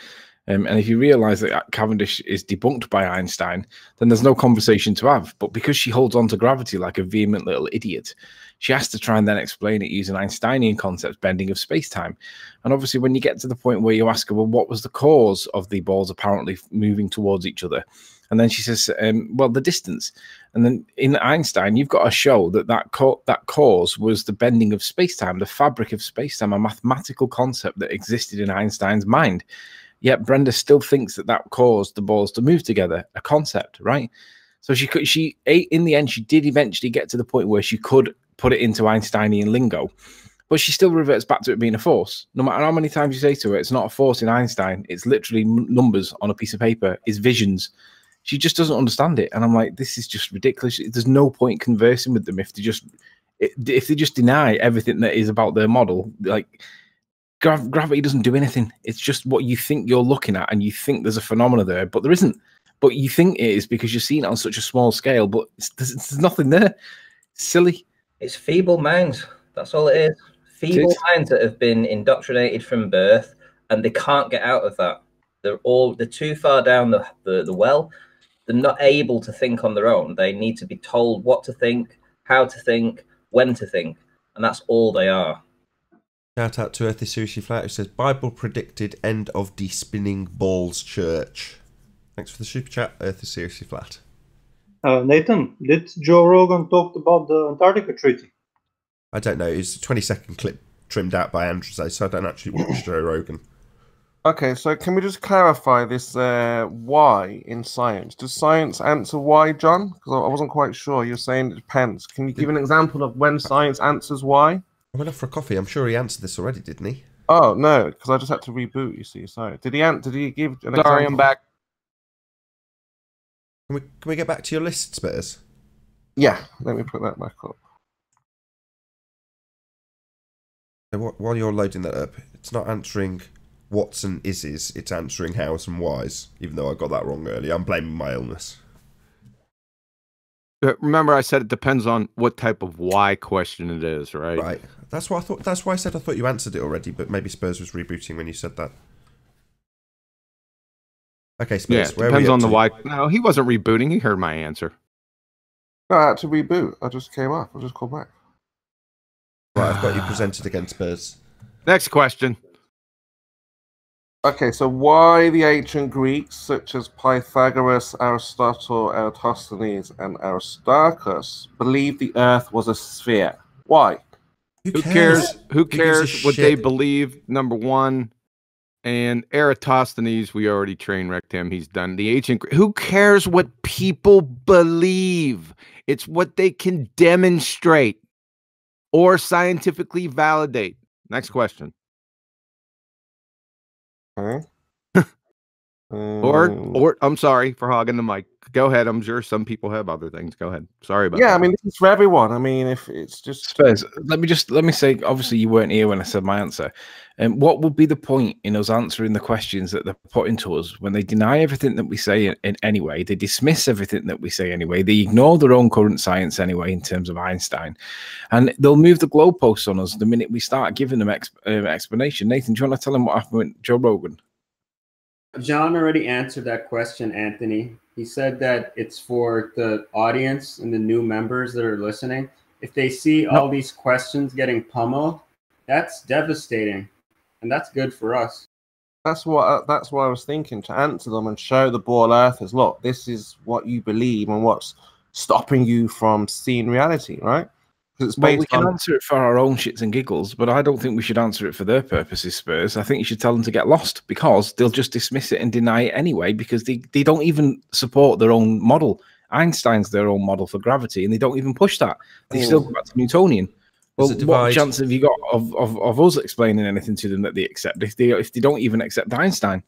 And if you realise that Cavendish is debunked by Einstein, then there's no conversation to have. But because she holds on to gravity like a vehement little idiot, she has to try and then explain it using Einsteinian concepts, bending of space-time. And obviously, when you get to the point where you ask her, well, what was the cause of the balls apparently moving towards each other? And then she says, well, the distance. And then in Einstein, you've got to show that cause was the bending of space-time, the fabric of space-time, a mathematical concept that existed in Einstein's mind. Yet Brenda still thinks that caused the balls to move together, a concept, right? So in the end, she did eventually get to the point where she could put it into Einsteinian lingo, but she still reverts back to it being a force. No matter how many times you say to her, it's not a force in Einstein, it's literally numbers on a piece of paper, it's visions. She just doesn't understand it. And I'm like, this is just ridiculous. There's no point conversing with them if they just deny everything that is about their model. Like, gravity doesn't do anything. It's just what you think you're looking at, and you think there's a phenomena there, but there isn't. But you think it is because you're seeing it on such a small scale, but there's nothing there. It's silly. It's feeble minds. That's all it is. Feeble minds that have been indoctrinated from birth, and they can't get out of that. They're too far down the well. They're not able to think on their own. They need to be told what to think, how to think, when to think, and that's all they are. Shout out to Earth is Seriously Flat, who says, Bible predicted end of de-spinning balls church. Thanks for the super chat, Earth is Seriously Flat. Nathan, did Joe Rogan talk about the Antarctica Treaty? I don't know. It's a 20-second clip trimmed out by Andrew, so I don't actually watch Joe Rogan. Okay, so can we just clarify this why in science? Does science answer why, John? Because I wasn't quite sure. You're saying it depends. Can you give an example of when science answers why? I went off for a coffee. I'm sure he answered this already, didn't he? Oh, no, because I just had to reboot, you see. Sorry. Did he give an example? Sorry, I'm back. Can we get back to your list, Spurs? Yeah, let me put that back up. While you're loading that up, it's not answering what's and is's, it's answering how's and why's, even though I got that wrong earlier. I'm blaming my illness. Remember, I said it depends on what type of why question it is, right? Right. That's why I thought. That's why I said I thought you answered it already, but maybe Spurs was rebooting when you said that. Okay, Spurs. Yeah, depends on the why. No, he wasn't rebooting. He heard my answer. No, I had to reboot. I just came up. I just called back. Right, I've got you presented against Spurs. Next question. Okay, so why the ancient Greeks, such as Pythagoras, Aristotle, Eratosthenes, and Aristarchus, believed the Earth was a sphere? Why? Who cares? Who cares what they believe? Number one. And Eratosthenes, we already train wrecked him. He's done. The ancient. Who cares what people believe? It's what they can demonstrate or scientifically validate. Next question. Okay. Or I'm sorry for hogging the mic. Go ahead. I'm sure some people have other things. Go ahead. Sorry about that. Yeah, I mean, this is for everyone. I mean, if it's just Spurs, let me say, obviously you weren't here when I said my answer. And what would be the point in us answering the questions that they're putting to us when they deny everything that we say in anyway? They dismiss everything that we say anyway. They ignore their own current science anyway in terms of Einstein. And they'll move the goalposts on us the minute we start giving them explanation. Nathan, do you want to tell them what happened with Joe Rogan? John already answered that question, Anthony. He said that it's for the audience and the new members that are listening. If they see all these questions getting pummeled, that's devastating. And that's good for us. That's what I was thinking, to answer them and show the ball earthers, look, this is what you believe and what's stopping you from seeing reality, right? It's well, we can answer it for our own shits and giggles, but I don't think we should answer it for their purposes, Spurs. I think you should tell them to get lost, because they'll just dismiss it and deny it anyway, because they don't even support their own model. Einstein's their own model for gravity, and they don't even push that. They still go back to Newtonian. Well, what chance have you got of us explaining anything to them that they accept if they don't even accept Einstein?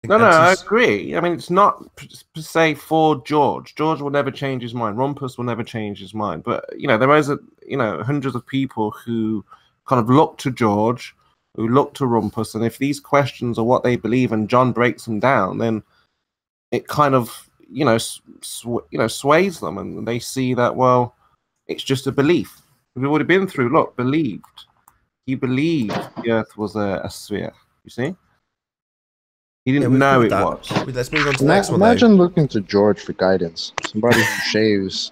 No, I agree. I mean, it's not per se for George. George will never change his mind. Rumpus will never change his mind. But, you know, there is, hundreds of people who kind of look to George, who look to Rumpus, and if these questions are what they believe and John breaks them down, then it kind of, sways them, and they see that, well, it's just a belief. We've already been through, look, believed. He believed the Earth was a sphere, you see? He didn't know it was. Let's move on to the next one. Imagine looking to George for guidance. Somebody who shaves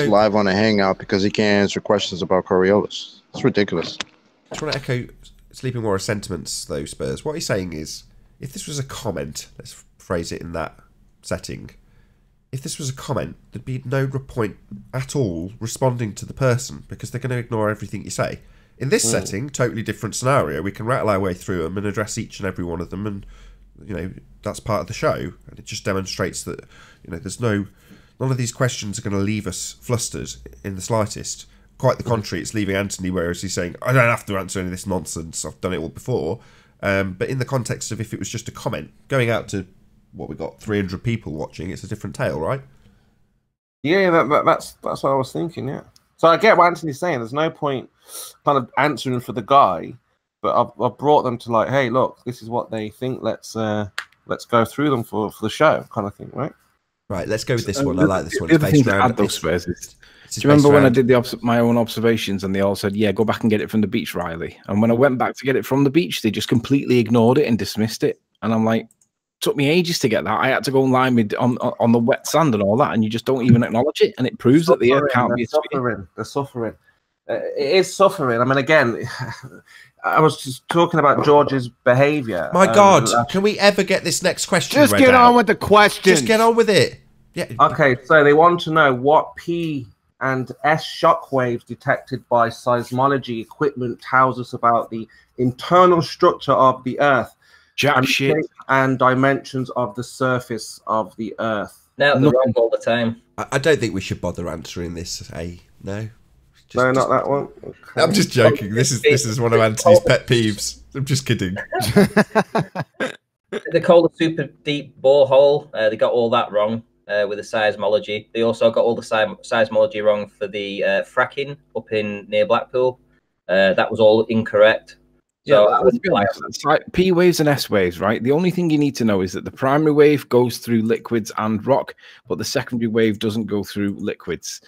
live on a hangout because he can't answer questions about Coriolis. It's ridiculous. I just want to echo Sleeping Warrior's sentiments, though, Spurs. What he's saying is, if this was a comment, let's phrase it in that setting, if this was a comment, there'd be no point at all responding to the person, because they're going to ignore everything you say. In this setting, totally different scenario, we can rattle our way through them and address each and every one of them, and that's part of the show, and it just demonstrates that there's none of these questions are going to leave us flustered in the slightest. Quite the contrary, it's leaving Anthony, whereas he's saying, I don't have to answer any of this nonsense, I've done it all before. But in the context of if it was just a comment going out to what, we got 300 people watching, it's a different tale, right? Yeah, that's what I was thinking. Yeah, so I get what Anthony's saying. There's no point kind of answering for the guy, but I've brought them to, like, hey, look, this is what they think. Let's go through them for the show, kind of thing, right? Right. Let's go with this one. I like this one. The other thing to add, though, Spurs, is, do you remember when I did my own observations and they all said, yeah, go back and get it from the beach, Riley? And when I went back to get it from the beach, they just completely ignored it and dismissed it. And I'm like, took me ages to get that. I had to go and lie on the wet sand and all that, and you just don't even acknowledge it. And it proves that the Earth can't be a sphere. They're suffering. It is suffering. I mean, again, I was just talking about George's behaviour. My God, can we ever get this next question? Just get on with the question. Just get on with it. Yeah. Okay, so they want to know what P and S shockwaves detected by seismology equipment tells us about the internal structure of the Earth, and dimensions of the surface of the Earth. No, they're wrong all the time. I don't think we should bother answering this. No. Not that one. Okay. I'm just joking. This is one of Anthony's pet peeves. I'm just kidding. They call it super deep borehole. They got all that wrong with the seismology. They also got all the seismology wrong for the fracking up near Blackpool. That was all incorrect. So yeah, let's be honest. It's like P waves and S waves, right? The only thing you need to know is that the primary wave goes through liquids and rock, but the secondary wave doesn't go through liquids.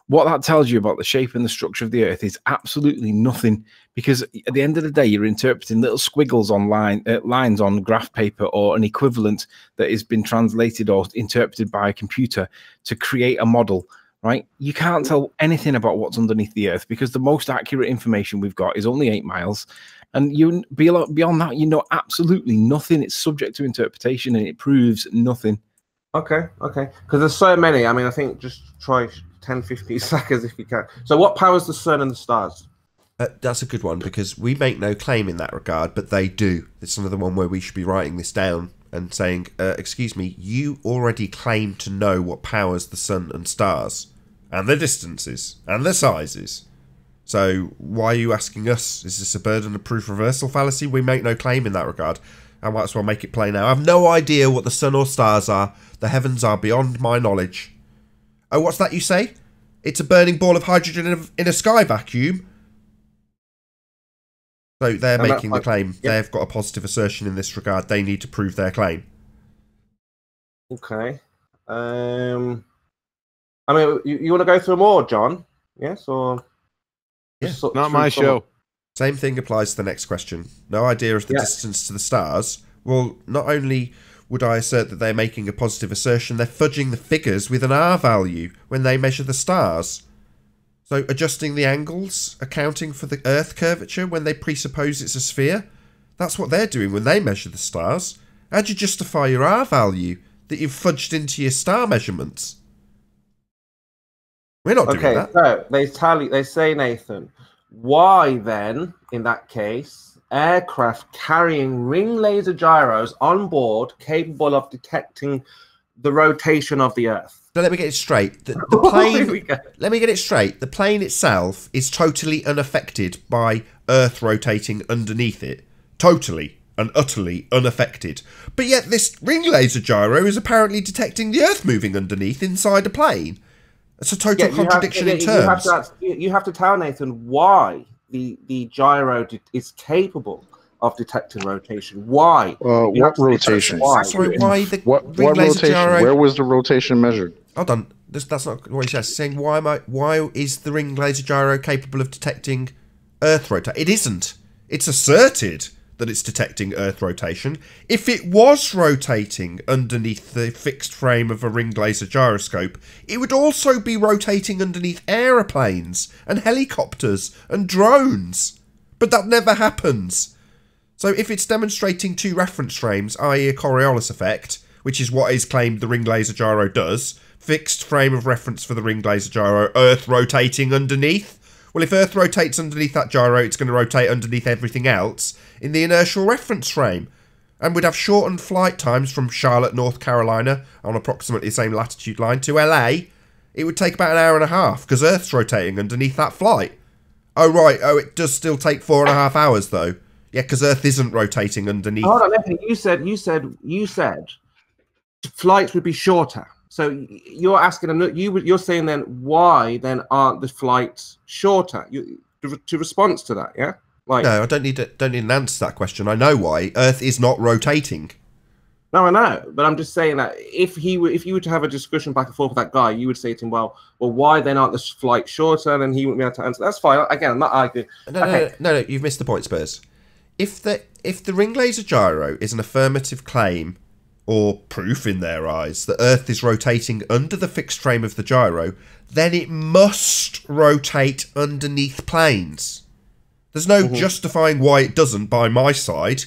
What that tells you about the shape and the structure of the Earth is absolutely nothing, because at the end of the day, you're interpreting little squiggles on lines on graph paper, or an equivalent that has been translated or interpreted by a computer to create a model, right? You can't tell anything about what's underneath the Earth, because the most accurate information we've got is only 8 miles. And beyond that, you know absolutely nothing. It's subject to interpretation, and it proves nothing. Okay. Because there's so many. I mean, I think just try 10, 15 seconds if you can. So what powers the sun and the stars? That's a good one, because we make no claim in that regard, but they do. It's another one where we should be writing this down and saying, excuse me, you already claim to know what powers the sun and stars, and their distances, and their sizes. So why are you asking us? Is this a burden of proof reversal fallacy? We make no claim in that regard. I might as well make it plain now. I have no idea what the sun or stars are. The heavens are beyond my knowledge. Oh, what's that you say? It's a burning ball of hydrogen in a sky vacuum? So they're making the claim. Yep. They've got a positive assertion in this regard. They need to prove their claim. Okay. I mean, you want to go through more, John? Yes, or... Yeah, not my show. Same thing applies to the next question. No idea of the distance to the stars. Well, not only would I assert that they're making a positive assertion, they're fudging the figures with an R value when they measure the stars. So adjusting the angles, accounting for the Earth curvature when they presuppose it's a sphere. That's what they're doing when they measure the stars. How do you justify your R value that you've fudged into your star measurements? We're not doing that. Okay, so they say, Nathan, why then, in that case, aircraft carrying ring laser gyros on board capable of detecting the rotation of the Earth? Now, let me get it straight. The plane. Let me get it straight. The plane itself is totally unaffected by Earth rotating underneath it. Totally and utterly unaffected. But yet this ring laser gyro is apparently detecting the Earth moving underneath inside a plane. It's a total contradiction in terms. You have to tell Nathan why the gyro is capable of detecting rotation. Why? What rotation? Sorry, why the what ring laser rotation? gyro? Where was the rotation measured? Hold on. That's not what he says. He's saying why is the ring laser gyro capable of detecting Earth rotation? It isn't. It's asserted that it's detecting Earth rotation. If it was rotating underneath the fixed frame of a ring laser gyroscope, it would also be rotating underneath aeroplanes and helicopters and drones. But that never happens. So if it's demonstrating two reference frames, i.e. a Coriolis effect, which is what is claimed the ring laser gyro does, fixed frame of reference for the ring laser gyro, Earth rotating underneath. Well, if Earth rotates underneath that gyro, it's going to rotate underneath everything else in the inertial reference frame. And we'd have shortened flight times from Charlotte, North Carolina, on approximately the same latitude line, to LA. It would take about an hour and a half, because Earth's rotating underneath that flight. Oh, right. Oh, it does still take 4.5 hours, though. Yeah, because Earth isn't rotating underneath. Hold on, Nathan. You said flights would be shorter. So you're asking, you're saying then why then aren't the flights shorter? To response to that, yeah? Like, no, I don't need an answer to that question. I know why. Earth is not rotating. No, I know, but I'm just saying that if you were to have a discussion back and forth with that guy, you would say to him, well, why then aren't the flights shorter? And he wouldn't be able to answer. That's fine. Again, I'm not arguing. No, you've missed the point, Spurs. If the ring laser gyro is an affirmative claim or proof in their eyes that Earth is rotating under the fixed frame of the gyro, then it must rotate underneath planes. There's no justifying why it doesn't by my side.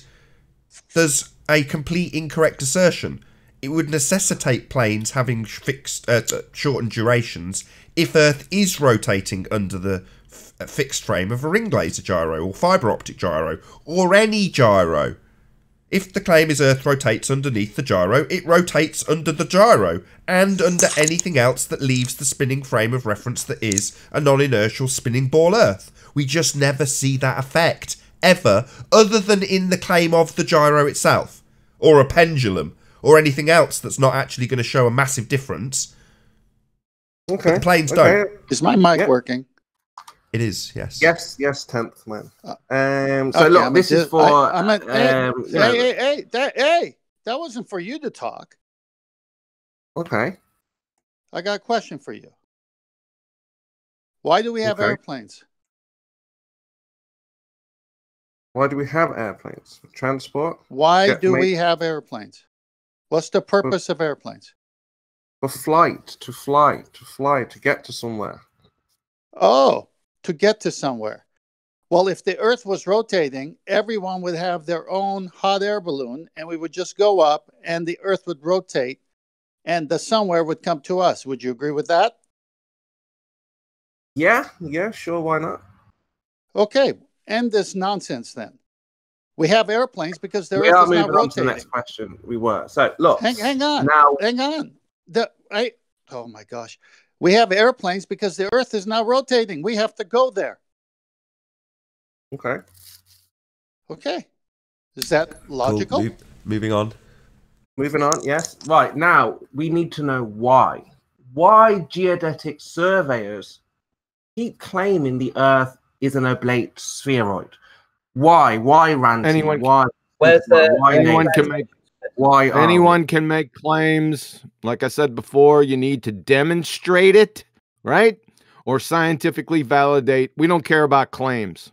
There's a complete incorrect assertion. It would necessitate planes having fixed shortened durations if Earth is rotating under the fixed frame of a ring laser gyro or fibre optic gyro or any gyro. If the claim is Earth rotates underneath the gyro, it rotates under the gyro and under anything else that leaves the spinning frame of reference that is a non-inertial spinning ball Earth. We just never see that effect, ever, other than in the claim of the gyro itself, or a pendulum, or anything else that's not actually going to show a massive difference. Okay. But the planes don't. Is my mic working? It is, yes. Yes, 10th man. So look, this is for. Hey, that wasn't for you to talk. Okay. I got a question for you. Why do we have airplanes? Why do we have airplanes? For transport? Why do we have airplanes? What's the purpose of airplanes? For flight, to fly, to get to somewhere. Oh, to get to somewhere. Well, if the Earth was rotating, everyone would have their own hot air balloon, and we would just go up, and the Earth would rotate, and the somewhere would come to us. Would you agree with that? Yeah, sure, why not? Okay, end this nonsense then. We have airplanes because the Earth is not rotating. On to the next question. We were. So, look. Hang on. Now, hang on. Oh, my gosh. We have airplanes because the Earth is not rotating. We have to go there. Okay. Okay. Is that logical? Cool. Moving on. Moving on, yes. Right, now, we need to know why. Why geodetic surveyors keep claiming the Earth is an oblate spheroid? Why? Why, Ranty? Anyone can make claims. Like I said before, you need to demonstrate it, right? Or scientifically validate. We don't care about claims.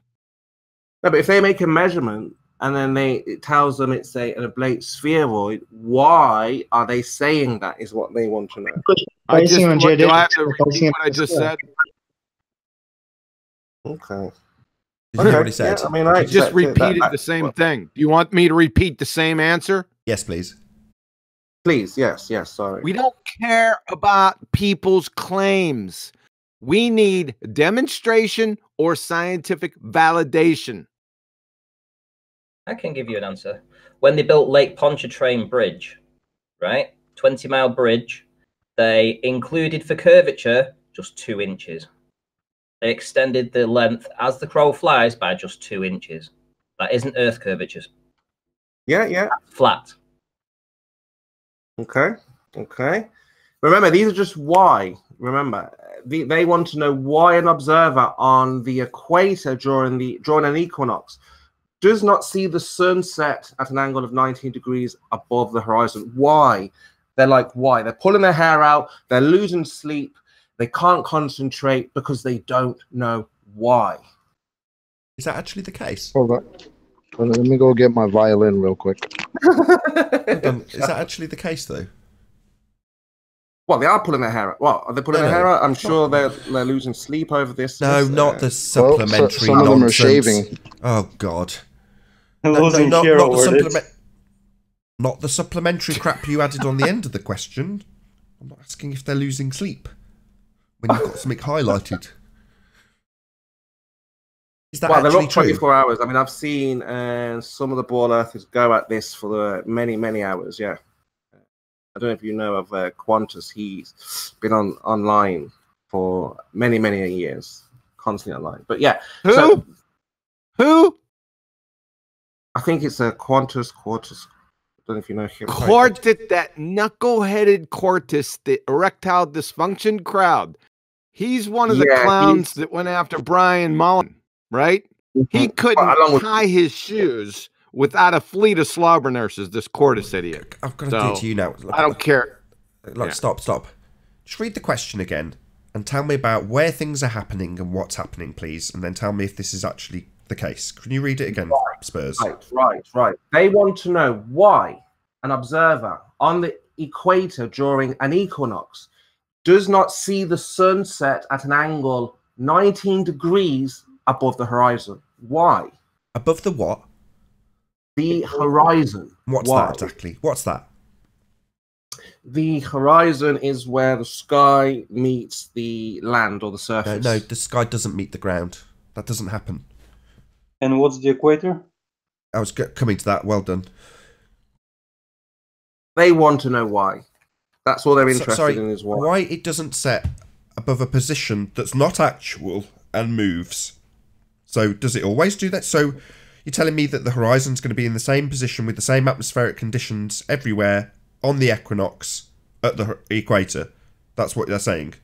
No, but if they make a measurement and then it tells them it's an oblate spheroid, why are they saying that is what they want to know? Do I have to repeat what I just said? Okay. Did you already said? Yeah, I mean, I just repeated the same thing. Do you want me to repeat the same answer? Yes, please. Please, yes, sorry. We don't care about people's claims. We need demonstration or scientific validation. I can give you an answer. When they built Lake Pontchartrain Bridge, right? 20-mile bridge, they included for curvature just 2 inches. They extended the length as the crow flies by just 2 inches. That isn't Earth curvatures. Yeah. That's flat. Okay. Remember, these are just why. Remember, they want to know why an observer on the equator during an equinox does not see the sun set at an angle of 19 degrees above the horizon. Why? They're like, why? They're pulling their hair out. They're losing sleep. They can't concentrate because they don't know why. Is that actually the case? Hold on. Let me go get my violin real quick. Is that actually the case, though? Well, they are pulling their hair out. Well, are they pulling their hair out? I'm sure they're losing sleep over this. No, not the supplementary some nonsense. of them are shaving. Oh, God. Not the supplementary crap you added on the end of the question. I'm not asking if they're losing sleep when you've got something highlighted. Is that they're actually up true? 24 hours. I mean, I've seen some of the ball earthers go at this for many, many hours. Yeah. I don't know if you know of Qantas. He's been online for many, many years, constantly online. But yeah. Who? I think it's a Qantas. I don't know if you know him. Quartet, that knuckle-headed Quartus, the erectile dysfunction crowd. He's one of the clowns that went after Brian Mullen, right? He couldn't tie his shoes without a fleet of slobber nurses, this Quartus idiot. I've got to do it to you now. I don't care. Stop. Just read the question again and tell me about where things are happening and what's happening, please. And then tell me if this is actually the case. Can you read it again, Spurs? Right. They want to know why an observer on the equator during an equinox does not see the sun set at an angle 19 degrees above the horizon. Why? Above the what? The horizon. What's that exactly? What's that? The horizon is where the sky meets the land or the surface. No, the sky doesn't meet the ground. That doesn't happen. And what's the equator? I was coming to that. Well done. They want to know why. That's all they're interested in is why. Why it doesn't set above a position that's not actual and moves. So does it always do that? So you're telling me that the horizon's going to be in the same position with the same atmospheric conditions everywhere on the equinox at the equator? That's what they're saying.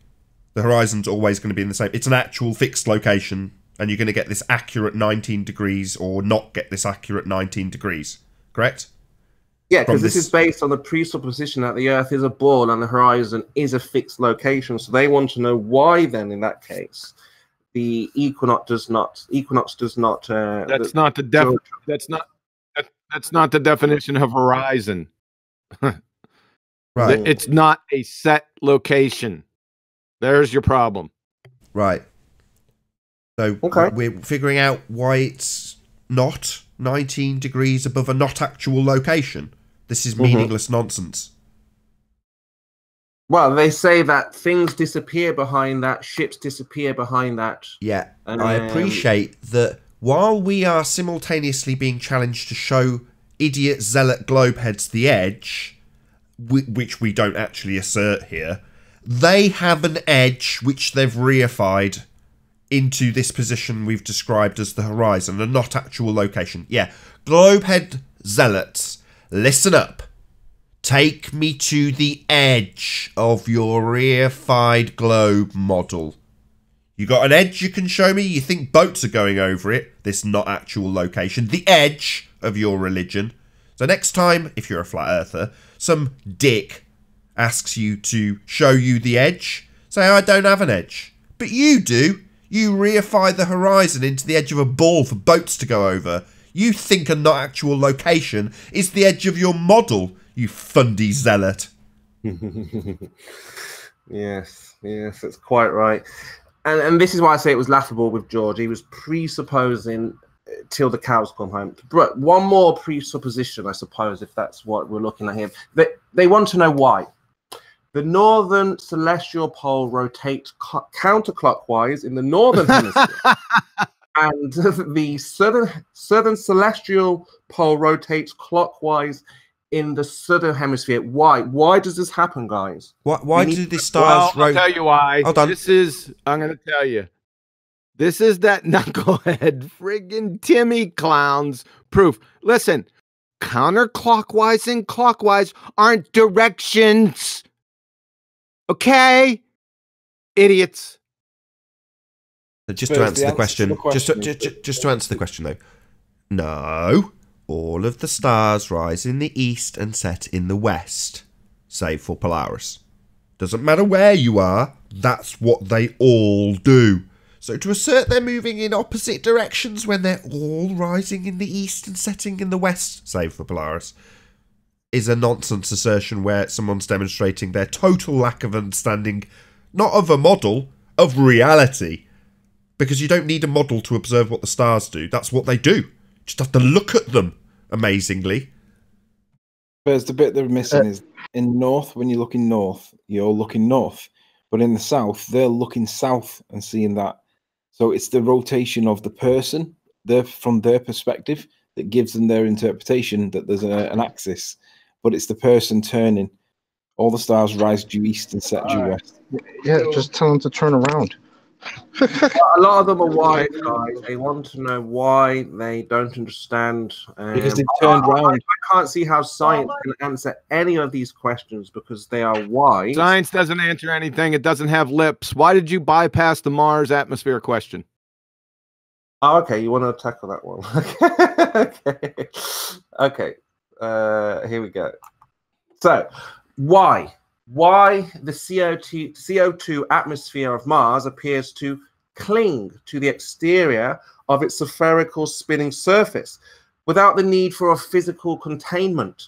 The horizon's always going to be in the same. It's an actual fixed location, and you're going to get this accurate 19 degrees or not get this accurate 19 degrees. Correct? Yeah, because this is based on the presupposition that the Earth is a ball and the horizon is a fixed location. So they want to know why, then, in that case, the equinox does not. That's not the That's not the definition of horizon. Right. It's not a set location. There's your problem. Right. So we're figuring out why it's not 19 degrees above a not actual location. This is meaningless nonsense. Well, they say that things disappear behind that, ships disappear behind that. Yeah, I appreciate that while we are simultaneously being challenged to show idiot zealot globeheads the edge, which we don't actually assert here, they have an edge which they've reified into this position we've described as the horizon, a not actual location. Yeah, globehead zealots, listen up. Take me to the edge of your reified globe model. You got an edge you can show me? You think boats are going over it? This not actual location. The edge of your religion. So next time, if you're a flat earther, some dick asks you to show you the edge, say, I don't have an edge. But you do. You reify the horizon into the edge of a ball for boats to go over. You think a not actual location is the edge of your model, you fundy zealot. Yes, that's quite right. and this is why I say it was laughable with George. He was presupposing till the cows come home. But one more presupposition, I suppose, if that's what we're looking at here. They want to know why. The northern celestial pole rotates counterclockwise in the northern hemisphere, and the southern celestial pole rotates clockwise in the southern hemisphere. Why? Why does this happen, guys? Why do the stars? I'll tell you why. Hold on. I'm going to tell you. This is that knucklehead friggin' Timmy clown's proof. Listen, counterclockwise and clockwise aren't directions. Okay? Idiots. Just to answer the question, just to answer the question though. No, all of the stars rise in the east and set in the west, save for Polaris. Doesn't matter where you are, that's what they all do. So to assert they're moving in opposite directions when they're all rising in the east and setting in the west, save for Polaris, is a nonsense assertion where someone's demonstrating their total lack of understanding, not of a model, of reality. Because you don't need a model to observe what the stars do. That's what they do. Just have to look at them, amazingly. But the bit they're missing is in north, when you're looking north, you're looking north. But in the south, they're looking south and seeing that. So it's the rotation of the person, from their perspective, that gives them their interpretation that there's an axis. But it's the person turning. All the stars rise due east and set due west. Yeah, just tell them to turn around. A lot of them are wise guys. They want to know why they don't understand. Because they've turned around. I can't see how science can answer any of these questions because they are wise. Science doesn't answer anything. It doesn't have lips. Why did you bypass the Mars atmosphere question? Oh, okay. You want to tackle that one? Okay. Here we go. So, why the CO2 atmosphere of Mars appears to cling to the exterior of its spherical spinning surface without the need for a physical containment.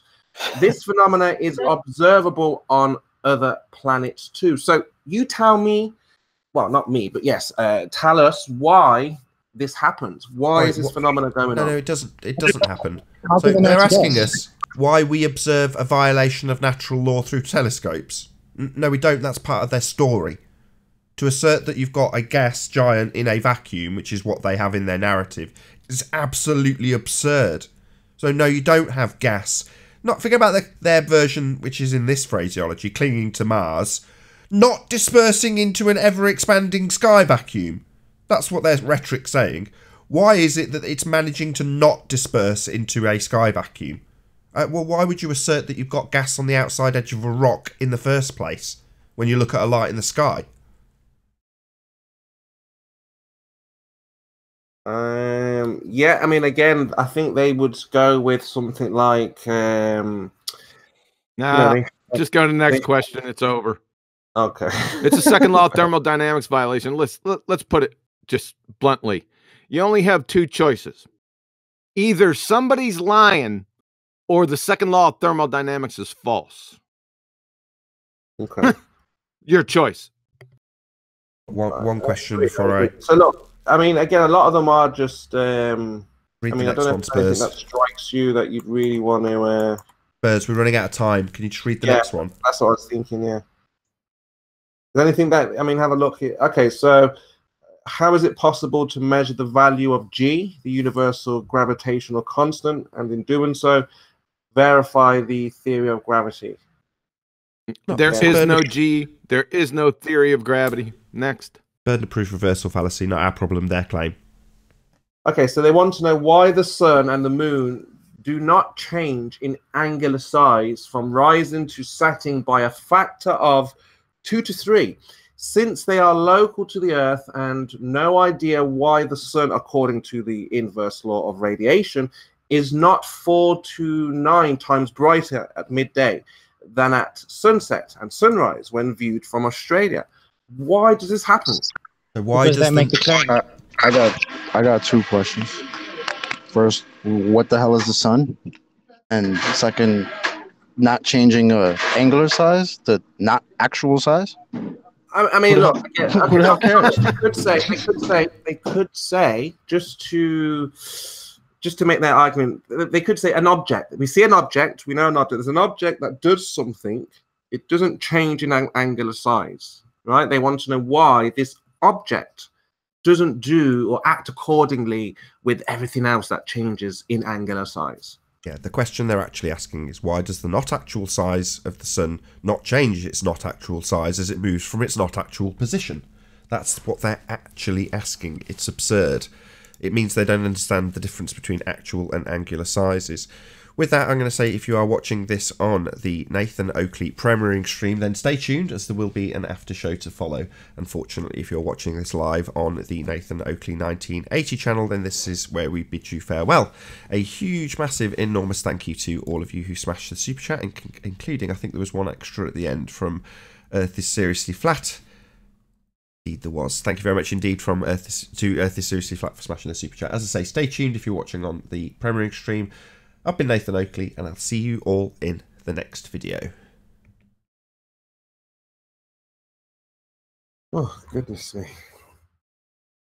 This phenomena is observable on other planets too. So you tell me, well, not me, but yes, tell us why this happens. Why is this phenomena going on? No, it doesn't happen. So they're asking us why we observe a violation of natural law through telescopes. No, we don't. That's part of their story. To assert that you've got a gas giant in a vacuum, which is what they have in their narrative, is absolutely absurd. So no, you don't have gas. Forget about their version, which is in this phraseology, clinging to Mars, not dispersing into an ever-expanding sky vacuum. That's what their rhetoric's saying. Why is it that it's managing to not disperse into a sky vacuum? Well, why would you assert that you've got gas on the outside edge of a rock in the first place when you look at a light in the sky? Yeah, I mean, again, I think they would go with something like... just go to the next question. It's over. Okay. It's a second law of thermodynamics violation. Let's put it just bluntly. You only have two choices. Either somebody's lying or the second law of thermodynamics is false. Okay. Your choice. One question before I... So look, I mean, again, a lot of them are just... I don't know if anything that strikes you that you'd really want to... Birds, we're running out of time. Can you just read the next one? That's what I was thinking, yeah. Is there anything that... I mean, have a look here. Okay, so... How is it possible to measure the value of G, the universal gravitational constant, and in doing so, verify the theory of gravity? There is no G. There is no theory of gravity. Next. Burden of proof reversal fallacy, not our problem, their claim. Okay, so they want to know why the sun and the moon do not change in angular size from rising to setting by a factor of 2 to 3. Since they are local to the Earth and no idea why the sun, according to the inverse law of radiation, is not 4 to 9 times brighter at midday than at sunset and sunrise when viewed from Australia. Why does this happen? So why does that make the claim? I got two questions. First, what the hell is the sun? And second, not changing angular size to not actual size? I mean, look, again, they could say just to make their argument. They could say an object. We see an object. We know an object. There's an object that does something. It doesn't change in angular size, right? They want to know why this object doesn't do or act accordingly with everything else that changes in angular size. Yeah, the question they're actually asking is why does the not actual size of the sun not change its not actual size as it moves from its not actual position? That's what they're actually asking. It's absurd. It means they don't understand the difference between actual and angular sizes. With that, I'm going to say if you are watching this on the Nathan Oakley premiering stream, then stay tuned as there will be an after show to follow. Unfortunately, if you're watching this live on the Nathan Oakley 1980 channel, then this is where we bid you farewell. A huge, massive, enormous thank you to all of you who smashed the super chat, including, I think there was one extra at the end from Earth is Seriously Flat. Indeed there was. Thank you very much indeed from Earth is Seriously Flat for smashing the super chat. As I say, stay tuned if you're watching on the premiering stream. I've been Nathan Oakley, and I'll see you all in the next video. Oh, goodness me.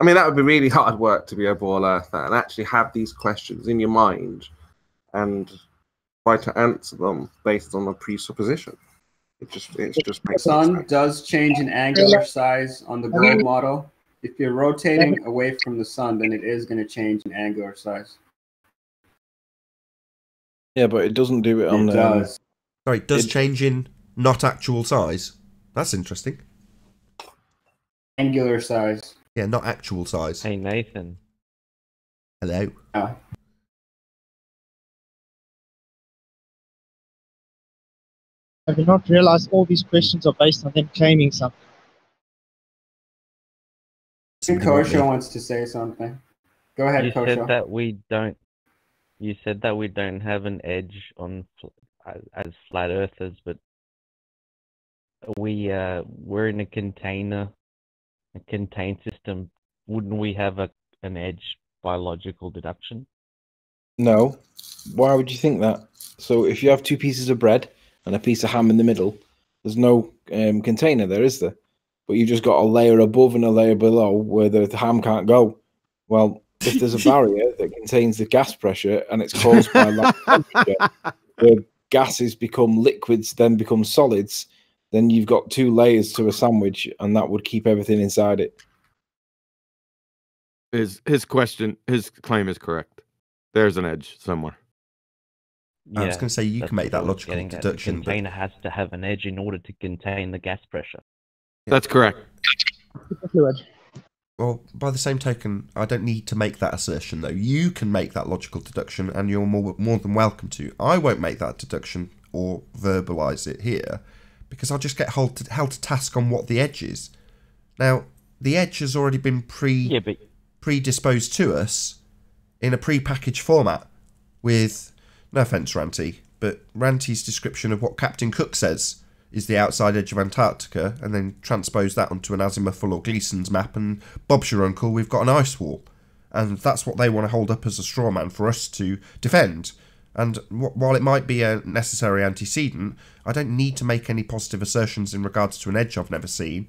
I mean, that would be really hard work to be a ball earther and actually have these questions in your mind and try to answer them based on a presupposition. It's just the sun does change in angular size on the globe model. If you're rotating away from the sun, then it is going to change in angular size. Yeah, but it doesn't do it on the... Sorry, it does change in not actual size. That's interesting. Angular size. Yeah, not actual size. Hey, Nathan. Hello. Oh. I did not realize all these questions are based on them claiming something. Kosho wants to say something. Go ahead, You Kosho. said that we don't. You said that we don't have an edge on as flat earthers, but we're in a contained system. Wouldn't we have an edge by logical deduction? No. Why would you think that? So if you have two pieces of bread and a piece of ham in the middle, there's no container there, is there? But you've just got a layer above and a layer below where the ham can't go. Well, if there's a barrier that contains the gas pressure and it's caused by low temperature, where gases become liquids, then become solids, then you've got two layers to a sandwich, and that would keep everything inside it. His claim is correct. There's an edge somewhere. I was going to say you can make that logical deduction. The container has to have an edge in order to contain the gas pressure. That's correct. Well, by the same token, I don't need to make that assertion, though. You can make that logical deduction, and you're more than welcome to. I won't make that deduction or verbalise it here, because I'll just get held to task on what the edge is. Now, the edge has already been predisposed to us in a pre-packaged format with, no offence, Ranty, but Ranty's description of what Captain Cook says is the outside edge of Antarctica, and then transpose that onto an Azimuth or Gleason's map, and Bob's your uncle, we've got an ice wall. And that's what they want to hold up as a straw man for us to defend. And while it might be a necessary antecedent, I don't need to make any positive assertions in regards to an edge I've never seen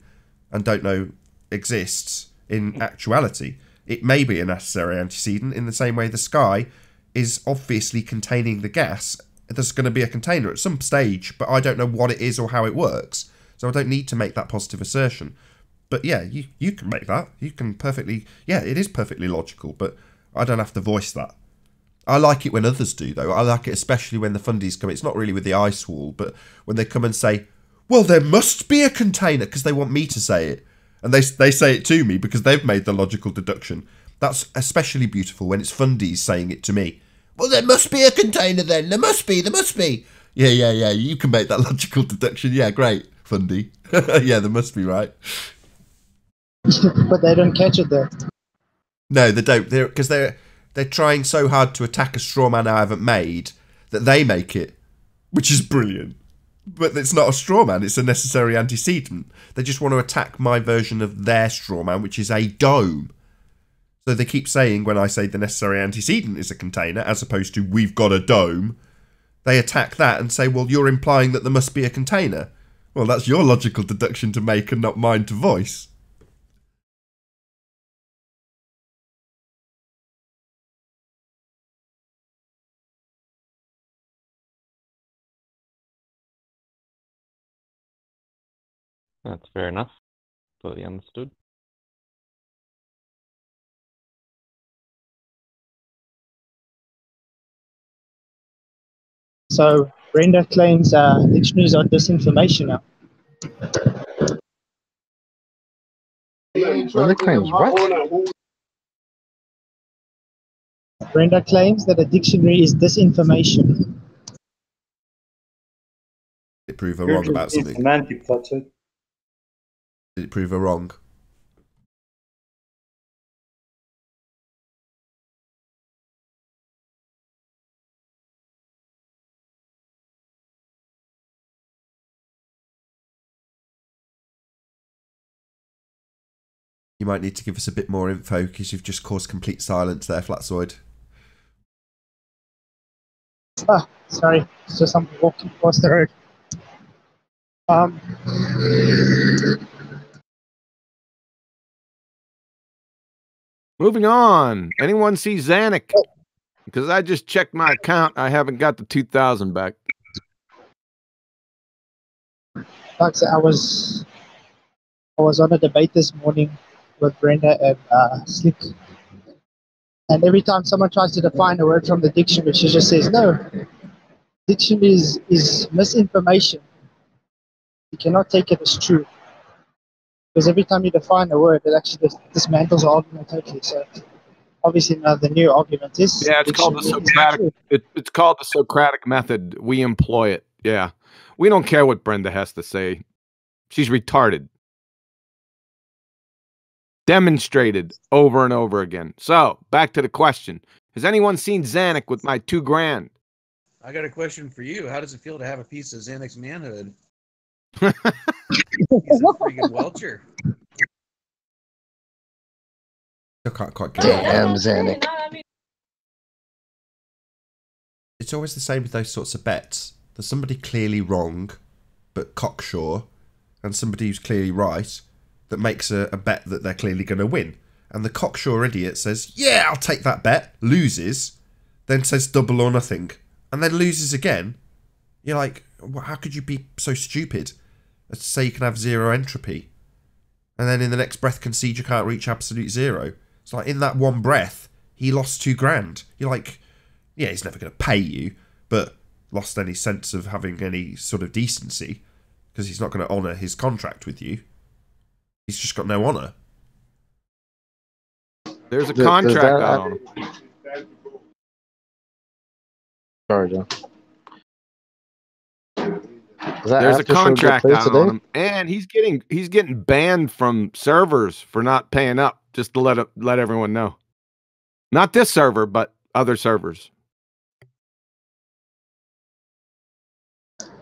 and don't know exists in actuality. It may be a necessary antecedent in the same way the sky is obviously containing the gas. There's going to be a container at some stage, but I don't know what it is or how it works. So I don't need to make that positive assertion. But yeah, you can make that. You can perfectly... Yeah, it is perfectly logical, but I don't have to voice that. I like it when others do, though. I like it especially when the fundies come. It's not really with the ice wall, but when they come and say, well, there must be a container, because they want me to say it. And they say it to me because they've made the logical deduction. That's especially beautiful when it's fundies saying it to me. Well, there must be a container then. There must be. Yeah. You can make that logical deduction. Yeah, great, Fundy. Yeah, there must be, right? But they don't catch it there. No, they don't. Because they're trying so hard to attack a straw man I haven't made that they make it, which is brilliant. But it's not a straw man. It's a necessary antecedent. They just want to attack my version of their straw man, which is a dome. So they keep saying when I say the necessary antecedent is a container, as opposed to we've got a dome, they attack that and say, well, you're implying that there must be a container. Well, that's your logical deduction to make and not mine to voice. That's fair enough. Totally understood. So Brenda claims dictionaries are disinformation now. Brenda claims what? Brenda claims that a dictionary is disinformation. Did it prove her wrong about something? Semantic, that's it. Did it prove her wrong? You might need to give us a bit more info because you've just caused complete silence there, Flatzoid. Ah, sorry, it's just I'm walking across the road. Moving on. Anyone see Zanuck? Because I just checked my account. I haven't got the 2,000 back. Like I said, I was on a debate this morning with Brenda and Slick, and every time someone tries to define a word from the dictionary, she just says, "No, dictionary is misinformation. You cannot take it as true." Because every time you define a word, it actually dismantles the argument totally. So obviously now the new argument is It's called the Socratic. It's called the Socratic method. We employ it. Yeah, we don't care what Brenda has to say. She's retarded. Demonstrated over and over again. So back to the question: has anyone seen Zanuck with my $2,000? I got a question for you. How does it feel to have a piece of Zanuck's manhood? He's a freaking welcher. I can't quite get Damn, Zanuck. It's always the same with those sorts of bets. There's somebody clearly wrong, but cocksure, and somebody who's clearly right that makes a bet that they're clearly going to win. And the cocksure idiot says, yeah, I'll take that bet, loses, then says double or nothing, and then loses again. You're like, how could you be so stupid as to say you can have zero entropy, and then in the next breath concede you can't reach absolute zero? It's like in that one breath, he lost $2,000. You're like, yeah, he's never going to pay you, but lost any sense of having any sort of decency because he's not going to honour his contract with you. He's just got no honour. There's a contract out on him. Sorry, John. There's a contract out on him, and he's getting banned from servers for not paying up. Just to let everyone know, not this server, but other servers.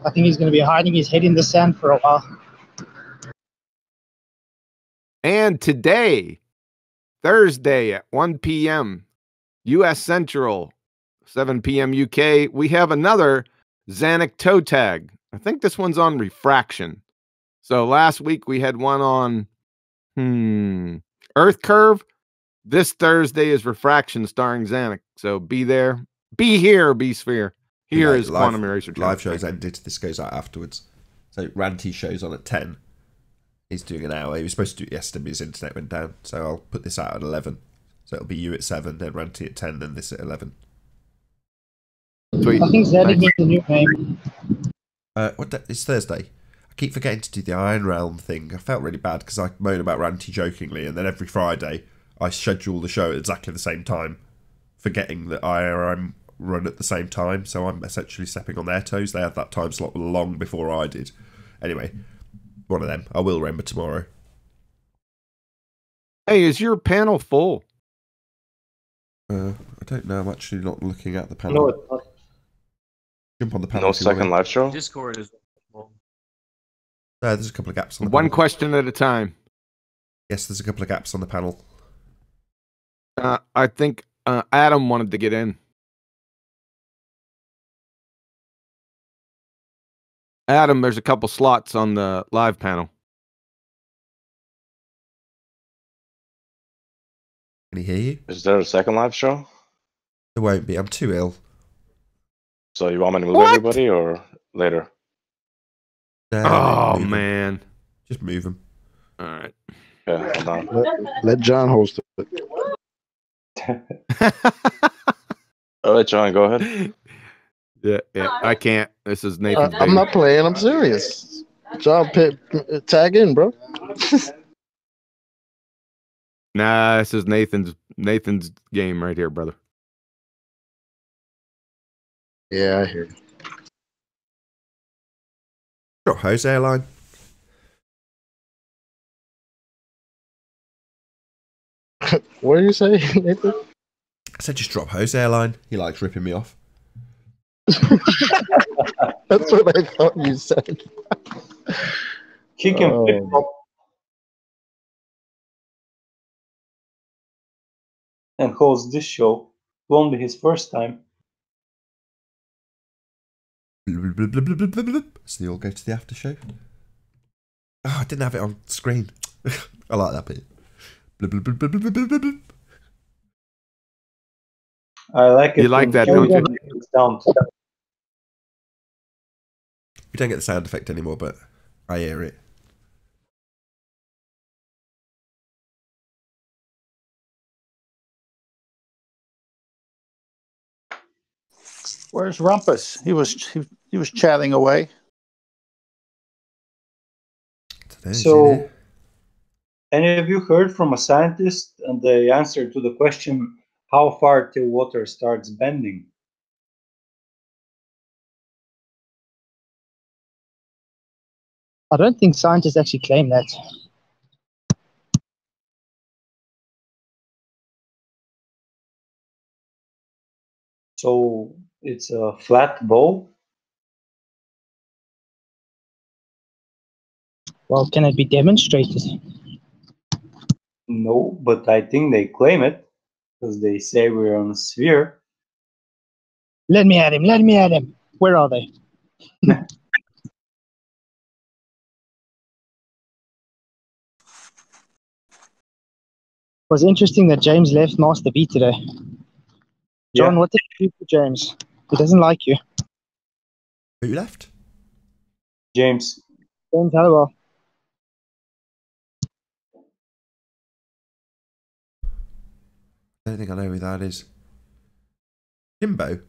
I think he's going to be hiding his head in the sand for a while. And today, Thursday at 1 p.m. U.S. Central, 7 p.m. UK, we have another Zanuck toe tag. I think this one's on refraction. So last week we had one on Earth Curve. This Thursday is refraction starring Zanuck. So be there. Be here, be sphere. Here is Quantum Eraser. Live shows ended. This goes out afterwards. So Ranty show's on at 10. He's doing an hour. He was supposed to do it yesterday, but his internet went down. So I'll put this out at 11. So it'll be you at 7, then Ranty at 10, then this at 11. Sweet. I think Zanuck needs a new name. What day? It's Thursday. I keep forgetting to do the Iron Realm thing. I felt really bad because I moan about Ranty jokingly, and then every Friday I schedule the show at exactly the same time, forgetting that IRM run at the same time, so I'm essentially stepping on their toes. They had that time slot long before I did. Anyway, one of them. I will remember tomorrow. Hey, is your panel full? I don't know. I'm actually not looking at the panel. No, it's not. Jump on the panel. No second live show? Discord is. There's a couple of gaps on the One panel. question at a time. Yes, there's a couple of gaps on the panel. I think Adam wanted to get in. Adam, there's a couple slots on the live panel. Can he hear you? Is there a second live show? There won't be. I'm too ill. So you want me to move everybody or later? Oh, man. Just move them. All right. Yeah, hold on. Let John host it. All right, John, go ahead. Yeah, I can't. This is Nathan's I'm not playing. I'm serious. John, tag in, bro. Nah, this is Nathan's game right here, brother. Yeah, I hear you. Got Jose line. What did you say, Nathan? I said just drop Jose a line. He likes ripping me off. That's what I thought you said. He can flip flop and host this show. It won't be his first time. So they all go to the after show. Oh, I didn't have it on screen. I like that bit. I like it. You like that, don't you? We don't get the sound effect anymore, but I hear it. Where's Rumpus? He was chatting away. So, any of you heard from a scientist and the answer to the question, how far till water starts bending? I don't think scientists actually claim that. So, it's a flat ball? Well, can it be demonstrated? No, but I think they claim it because they say we're on a sphere. Let me at him. Let me at him. Where are they? It was interesting that James left Master B today. John, what did you do for James? He doesn't like you. Who left? James. James Halliwell. I don't think I know who that is. Jimbo?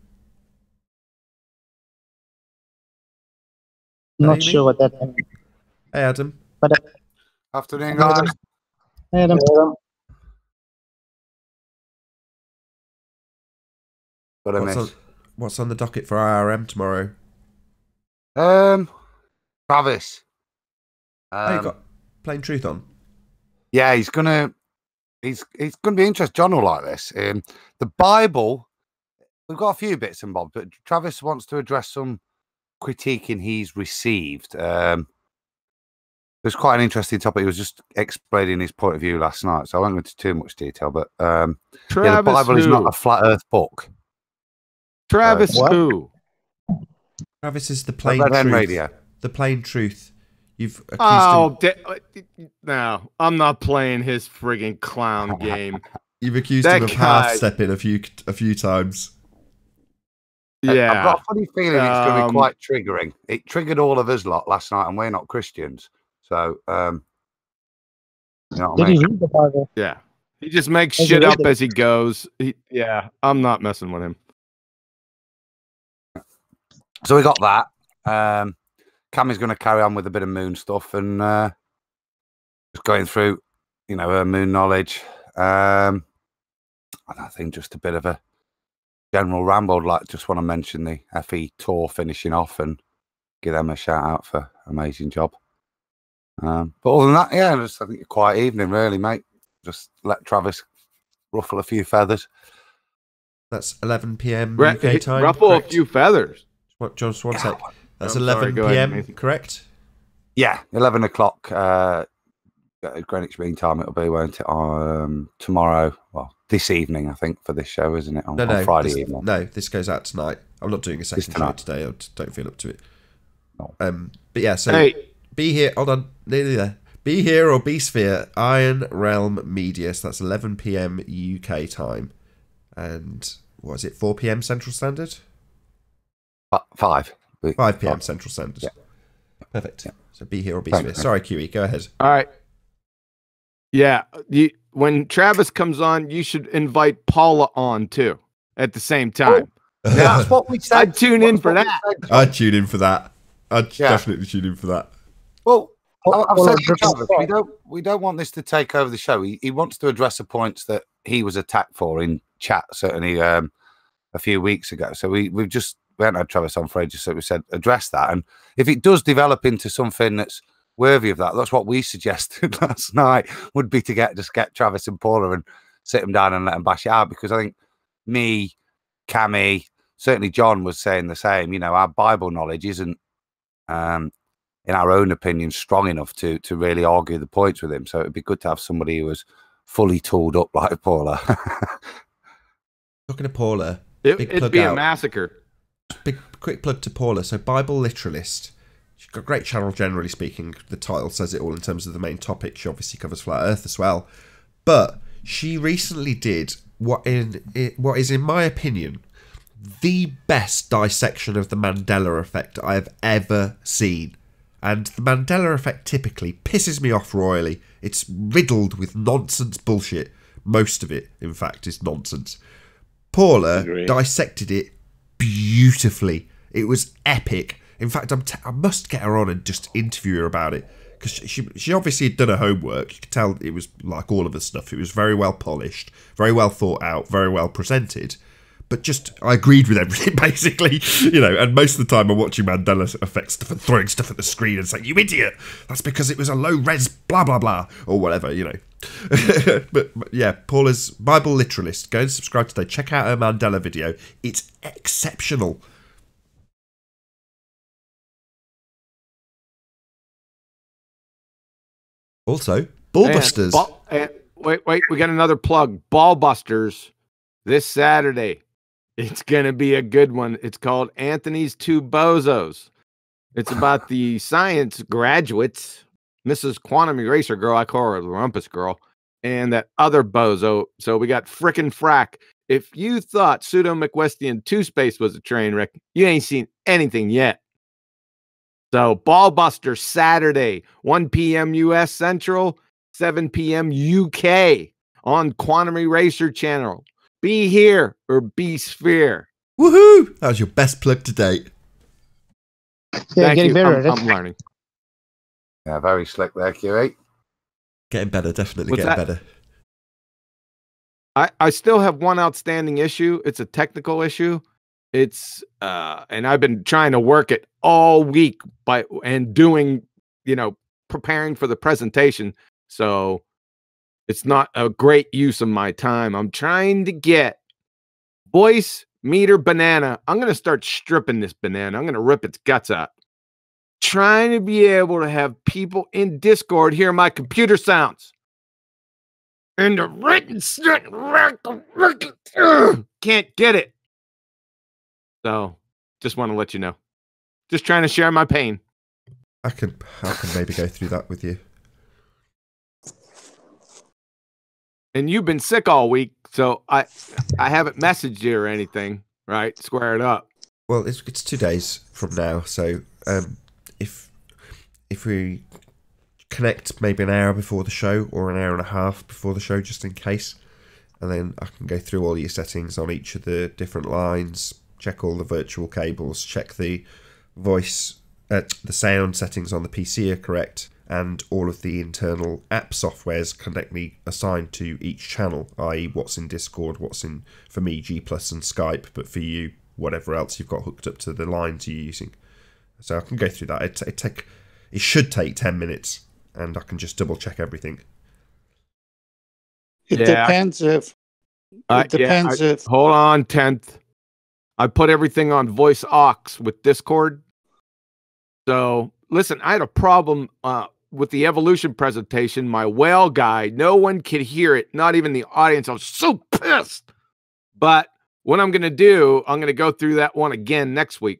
Not sure what that means. Hey, Adam. But, afternoon, guys. Hey, Adam. What's on the docket for IRM tomorrow? Travis. Oh, you got Plain Truth on? Yeah, he's gonna be interesting. John will like this. The Bible. We've got a few bits and bobs, but Travis wants to address some critiquing he's received. It was quite an interesting topic. He was just explaining his point of view last night, so I won't go into too much detail. But the Bible is not a flat Earth book. Travis who? Travis is the plain truth. Radio. The plain truth. You've accused him. No, I'm not playing his friggin' clown game. You've accused him of half-stepping a few times. Yeah. I've got a funny feeling it's going to be quite triggering. It triggered all of us lot last night, and we're not Christians. So, you know what I mean? Did he read the Bible? Yeah. He just makes shit up as he goes. Yeah, I'm not messing with him. So we got that. Cammy's going to carry on with a bit of moon stuff and just going through, her moon knowledge. And I think just a bit of a general ramble. Like, just want to mention the FE tour finishing off and give them a shout out for amazing job. But other than that, yeah, I think a quiet evening, really, mate. Just let Travis ruffle a few feathers. That's 11 p.m. UK time. Ruffle a few feathers. What, just one sec. That's 11 p.m. correct? Yeah, 11 o'clock Greenwich Mean Time. It'll be, won't it? Tomorrow. Well, this evening, I think, for this show, isn't it? On Friday evening. No, this goes out tonight. I'm not doing a second show today. I don't feel up to it. But yeah, so be here. Hold on, nearly there. Be here or be sphere. Iron Realm Media. So that's 11 p.m. UK time, and what is it? 4 p.m. Central Standard. 5 p.m. Central Standard. Yeah. Perfect. Yeah. So be here or be sphere. Sorry, QE. Go ahead. All right. Yeah, when Travis comes on, you should invite Paula on too at the same time. Yeah, that's what we said. I'd tune in for that. I'd tune in for that. I'd definitely tune in for that. Well, I've said to Travis, we don't want this to take over the show. He wants to address the points that he was attacked for in chat, certainly a few weeks ago. So we haven't had Travis on for ages, so we said address that. And if it does develop into something that's worthy of that, that's what we suggested last night, would be to get Travis and Paula and sit them down and let them bash it out. Because I think me, Cammy, certainly John was saying the same. You know, our Bible knowledge isn't, in our own opinion, strong enough to really argue the points with him. So it'd be good to have somebody who was fully tooled up like Paula. Talking to Paula, it'd be a massacre. Quick plug to Paula. So Bible literalist. She's got a great channel, generally speaking. The title says it all in terms of the main topic. She obviously covers flat Earth as well. But she recently did what is, in my opinion, the best dissection of the Mandela effect I have ever seen. And the Mandela effect typically pisses me off royally. It's riddled with nonsense bullshit. Most of it, in fact, is nonsense. Paula dissected it beautifully. It was epic. In fact, I must get her on and just interview her about it, because she obviously had done her homework. You could tell it was like all of the stuff. It was very well polished, very well thought out, very well presented. But I agreed with everything, basically, you know. And most of the time, I'm watching Mandela effect stuff and throwing stuff at the screen and saying, "You idiot! That's because it was a low res, blah blah blah," or whatever, you know. but yeah, Paula's Bible literalist. Go and subscribe today. Check out her Mandela video. It's exceptional. Also, Ballbusters. Wait, we got another plug. Ballbusters this Saturday. It's going to be a good one. It's called Anthony's Two Bozos. It's about the science graduates, Mrs. Quantum Eraser Girl, I call her the Rumpus Girl, and that other bozo. So we got frickin' frack. If you thought Pseudo McWestian 2-Space was a train wreck, you ain't seen anything yet. So Ballbuster Saturday, 1 p.m. U.S. Central, 7 p.m. UK on Quantum Eraser channel. Be here or be sphere. Woohoo! That was your best plug to date. Yeah, getting better. I'm learning. Yeah, very slick there, QA. Getting better, definitely getting better. I still have one outstanding issue. It's a technical issue. It's and I've been trying to work it all week doing, preparing for the presentation. So it's not a great use of my time. I'm trying to get voice meter banana. I'm going to start stripping this banana. I'm going to rip its guts out. Trying to be able to have people in Discord hear my computer sounds. And the written can't get it. So, just want to let you know. Just trying to share my pain. I can maybe go through that with you. And you've been sick all week, so I haven't messaged you or anything, right? Square it up. Well, it's 2 days from now, so if we connect maybe an hour before the show or an hour and a half before the show, just in case, and then I can go through all your settings on each of the different lines, check all the virtual cables, check the voice, the sound settings on the PC are correct, and all of the internal app softwares correctly assigned to each channel, i.e. what's in Discord, what's in, for me, G Plus and Skype, but for you, whatever else you've got hooked up to the lines you're using. So I can go through that. It should take 10 minutes, and I can just double check everything. It depends if... Hold on, 10th. I put everything on voice aux with Discord. So, listen, I had a problem with the evolution presentation. My whale guy, no one could hear it, not even the audience. I was so pissed. But what I'm going to do, I'm going to go through that one again next week.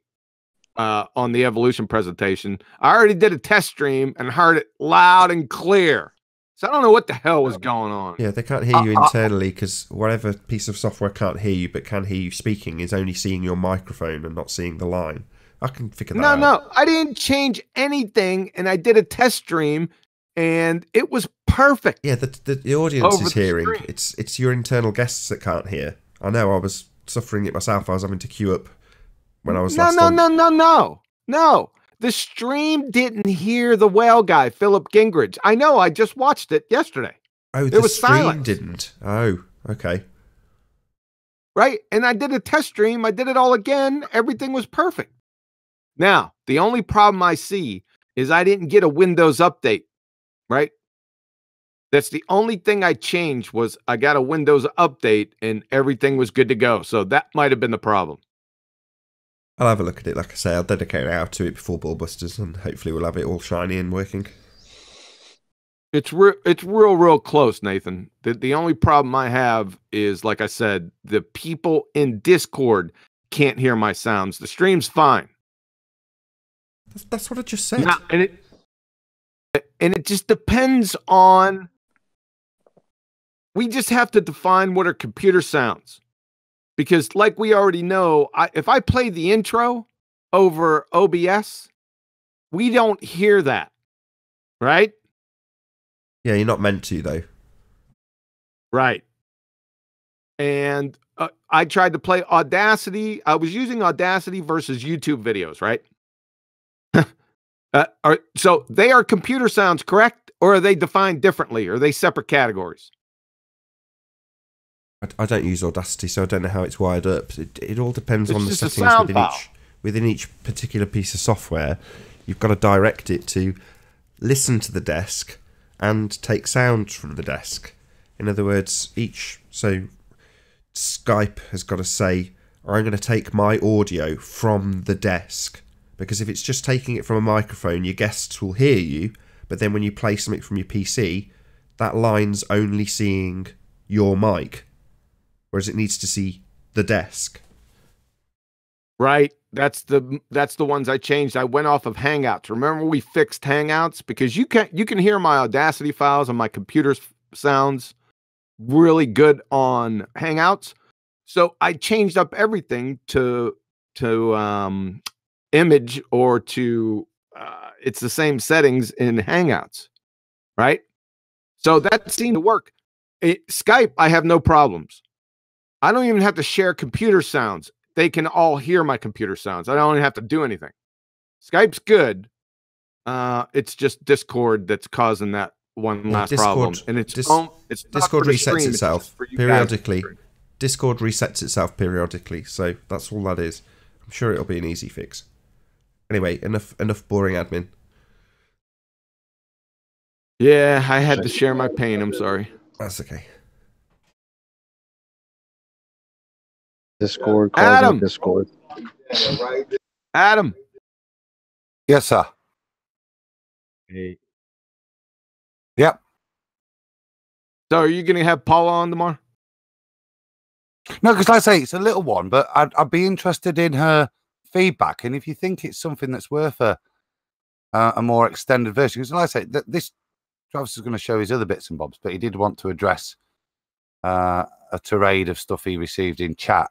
on the evolution presentation. I already did a test stream and heard it loud and clear. So I don't know what the hell was going on. Yeah, they can't hear you internally because whatever piece of software can't hear you but can hear you speaking is only seeing your microphone and not seeing the line. I can figure that out. No, I didn't change anything, and I did a test stream, and it was perfect. Yeah, the audience is hearing. It's your internal guests that can't hear. I know. I was suffering it myself. I was having to queue up when I was No. The stream didn't hear the whale guy, Philip Gingrich. I know. I just watched it yesterday. Oh, the stream didn't. Oh, okay. Right, and I did a test stream. I did it all again. Everything was perfect. Now, the only problem I see is I didn't get a Windows update, right? That's the only thing I changed was I got a Windows update and everything was good to go. So that might have been the problem. I'll have a look at it. Like I say, I'll dedicate an hour to it before Ballbusters and hopefully we'll have it all shiny and working. It's real close, Nathan. The only problem I have is, like I said, the people in Discord can't hear my sounds. The stream's fine. That's what I just said. And it just depends on. We just have to define what are computer sounds, because, like we already know, if I play the intro over OBS, we don't hear that, right? Yeah, you're not meant to, though. Right. And I tried to play Audacity. I was using Audacity versus YouTube videos, right? So they are computer sounds, correct? Or are they defined differently? Or are they separate categories? I don't use Audacity, so I don't know how it's wired up. It all depends on the settings within each particular piece of software. You've got to direct it to listen to the desk and take sounds from the desk. In other words, so Skype has got to say, I'm going to take my audio from the desk. Because if it's just taking it from a microphone, your guests will hear you, but then when you play something from your PC, that line's only seeing your mic, whereas it needs to see the desk. Right. That's the ones I changed. I went off of Hangouts. Remember we fixed Hangouts? Because you can hear my Audacity files on my computer's sounds really good on Hangouts. So I changed up everything to image or to it's the same settings in Hangouts, right? So that seemed to work. Skype, I have no problems. I don't even have to share computer sounds. They can all hear my computer sounds. I don't even have to do anything. Skype's good. It's just Discord that's causing that one last problem. And it's Discord resets itself periodically. Discord resets itself periodically, so that's all that is. I'm sure it'll be an easy fix. Anyway, enough boring admin. Yeah, I had to share my pain. I'm sorry. That's okay. Discord. Adam. Discord. Adam. Yes, sir. Hey. Yep. So are you going to have Paula on tomorrow? No, because like I say, it's a little one, but I'd be interested in her feedback. And if you think it's something that's worth a more extended version, because like I say, this Travis is going to show his other bits and bobs, but he did want to address a tirade of stuff he received in chat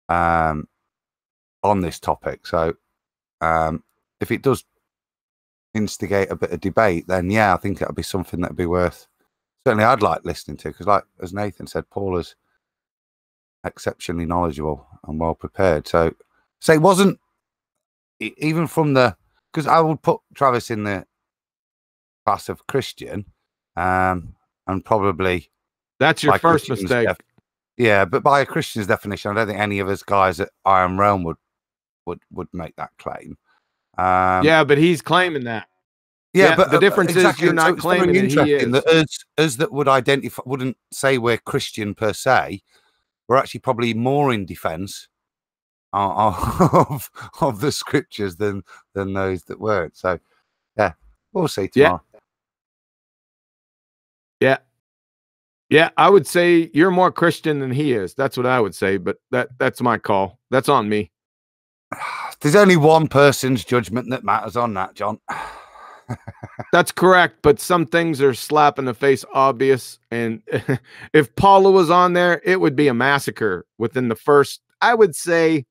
on this topic. So if it does instigate a bit of debate, then yeah, I think it'll be something that'd be worth. Certainly, I'd like listening to, because, like as Nathan said, Paula's exceptionally knowledgeable and well prepared. So it wasn't even from because I would put Travis in the class of Christian, and probably that's your first mistake. Yeah, but by a Christian's definition, I don't think any of us guys at Iron Realm would make that claim. Yeah, but he's claiming that. Yeah, but the difference is you're not claiming it. He is. That us that would identify wouldn't say we're Christian per se. We're actually probably more in defense of the scriptures than those that weren't. So, yeah, we'll see tomorrow. Yeah, I would say you're more Christian than he is. That's what I would say, but that's my call. That's on me. There's only one person's judgment that matters on that, John. That's correct, but some things are slap in the face obvious. And if Paula was on there, it would be a massacre within the first, I would say,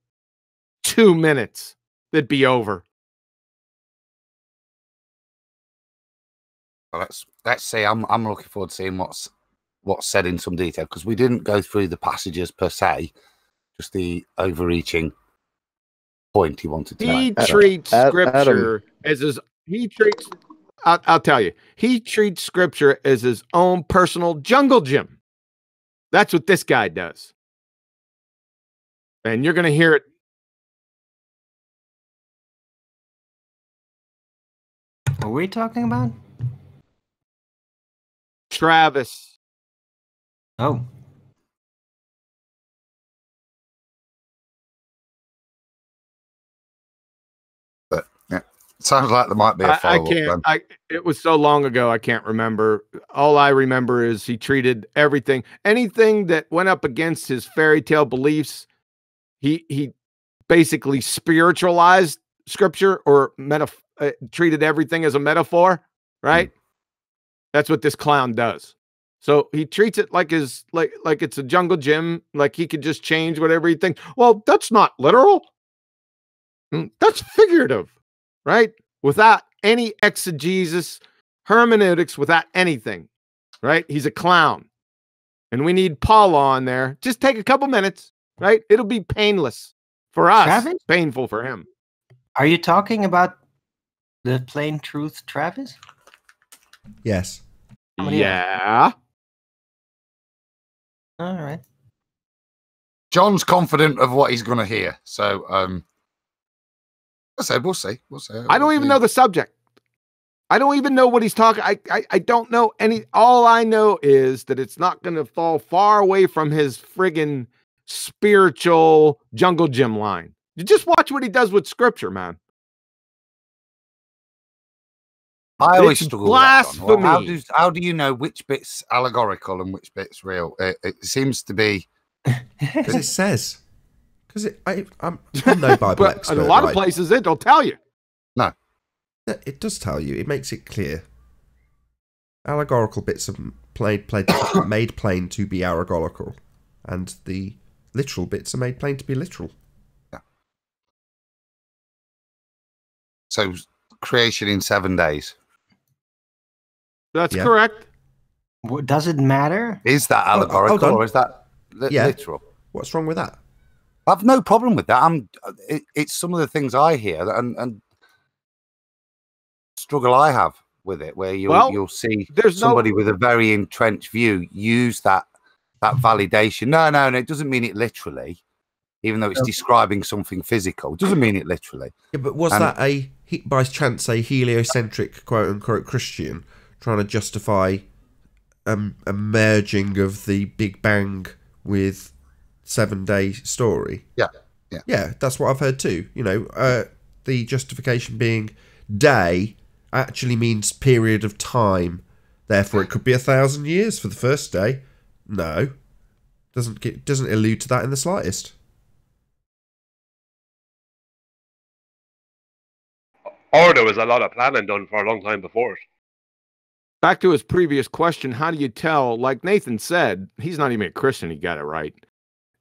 2 minutes. It'd be over. Well, let's see. I'm looking forward to seeing what's said in some detail, because we didn't go through the passages per se, just the overreaching point he wanted to He make. treats scripture as his. He treats. I'll tell you. He treats scripture as his own personal jungle gym. That's what this guy does, and you're going to hear it. What are we talking about? Travis. Oh. But yeah, sounds like there might be a I follow-up. can't. It was so long ago. I can't remember. All I remember is he treated anything that went up against his fairy tale beliefs. He basically spiritualized scripture or treated everything as a metaphor. Right. That's what this clown does. So he treats it like it's a jungle gym, like he could just change whatever he thinks. Well, that's not literal. That's figurative, right? Without any exegesis, hermeneutics, without anything, right? He's a clown. And we need Paula on there. Just take a couple minutes, right? It'll be painless for us, Travis? Painful for him. Are you talking about the plain truth, Travis? Yes. Yeah. All right. John's confident of what he's going to hear, so I said we'll see. I don't even know the subject. I don't even know what he's talking. I don't know any. All I know is that it's not going to fall far away from his friggin' spiritual jungle gym line. You just watch what he does with scripture, man. I always struggle with that, John. Blasphemy. Well, how do you know which bit's allegorical and which bit's real? It seems to be because it says. Because I'm no Bible but expert. In a lot right? of places, it don't tell you. No, it does tell you. It makes it clear. Allegorical bits are made plain to be allegorical, and the literal bits are made plain to be literal. Yeah. So creation in 7 days. That's correct. Does it matter? Is that allegorical or is that literal? What's wrong with that? I've no problem with that. It's some of the things I hear and struggle I have with it, where you'll see somebody with a very entrenched view use that validation. No, it doesn't mean it literally, even though it's describing something physical. It doesn't mean it literally. Yeah, but was that by chance a heliocentric quote unquote Christian trying to justify a merging of the Big Bang with 7-day story? Yeah, that's what I've heard too. You know, the justification being day actually means period of time, therefore it could be 1,000 years for the first day. No, doesn't allude to that in the slightest. Or there was a lot of planning done for a long time before it. Back to his previous question, how do you tell? Like Nathan said, he's not even a Christian. He got it right.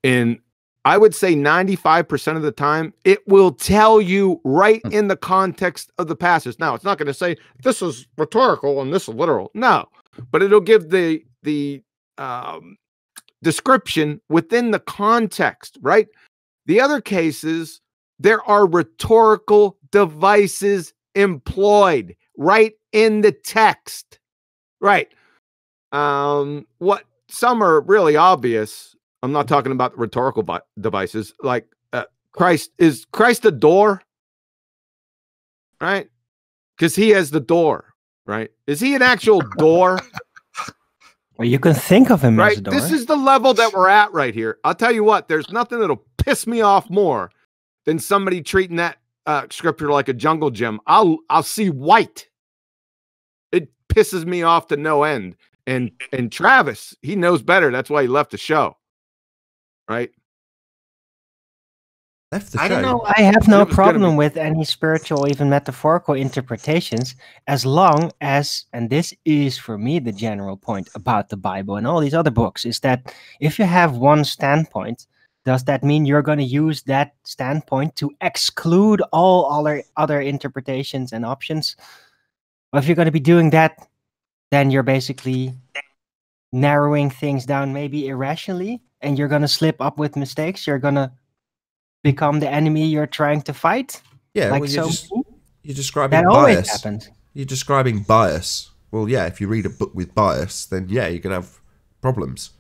And I would say 95% of the time, it will tell you right in the context of the passage. Now, it's not going to say this is rhetorical and this is literal. No, but it'll give the description within the context, right? The other cases, there are rhetorical devices employed right in the text, right? What some are really obvious. I'm not talking about rhetorical devices like is Christ a door, right? Because he has the door, right? Is he an actual door? Well, you can think of him as a door. This is the level that we're at right here. I'll tell you what, there's nothing that'll piss me off more than somebody treating that scripture like a jungle gym. I'll see white. It pisses me off to no end. And Travis, he knows better. That's why he left the show. Right? left the I show. don't know. I have no problem with any spiritual, even metaphorical interpretations, as long as, and this is for me the general point about the Bible and all these other books, is that if you have one standpoint, does that mean you're going to use that standpoint to exclude all other interpretations and options? Well, if you're going to be doing that, then you're basically narrowing things down maybe irrationally, and you're going to slip up with mistakes. You're going to become the enemy you're trying to fight. Yeah, like well, you're describing that bias. always happens. You're describing bias. Well, yeah, if you read a book with bias, then yeah, you're gonna have problems.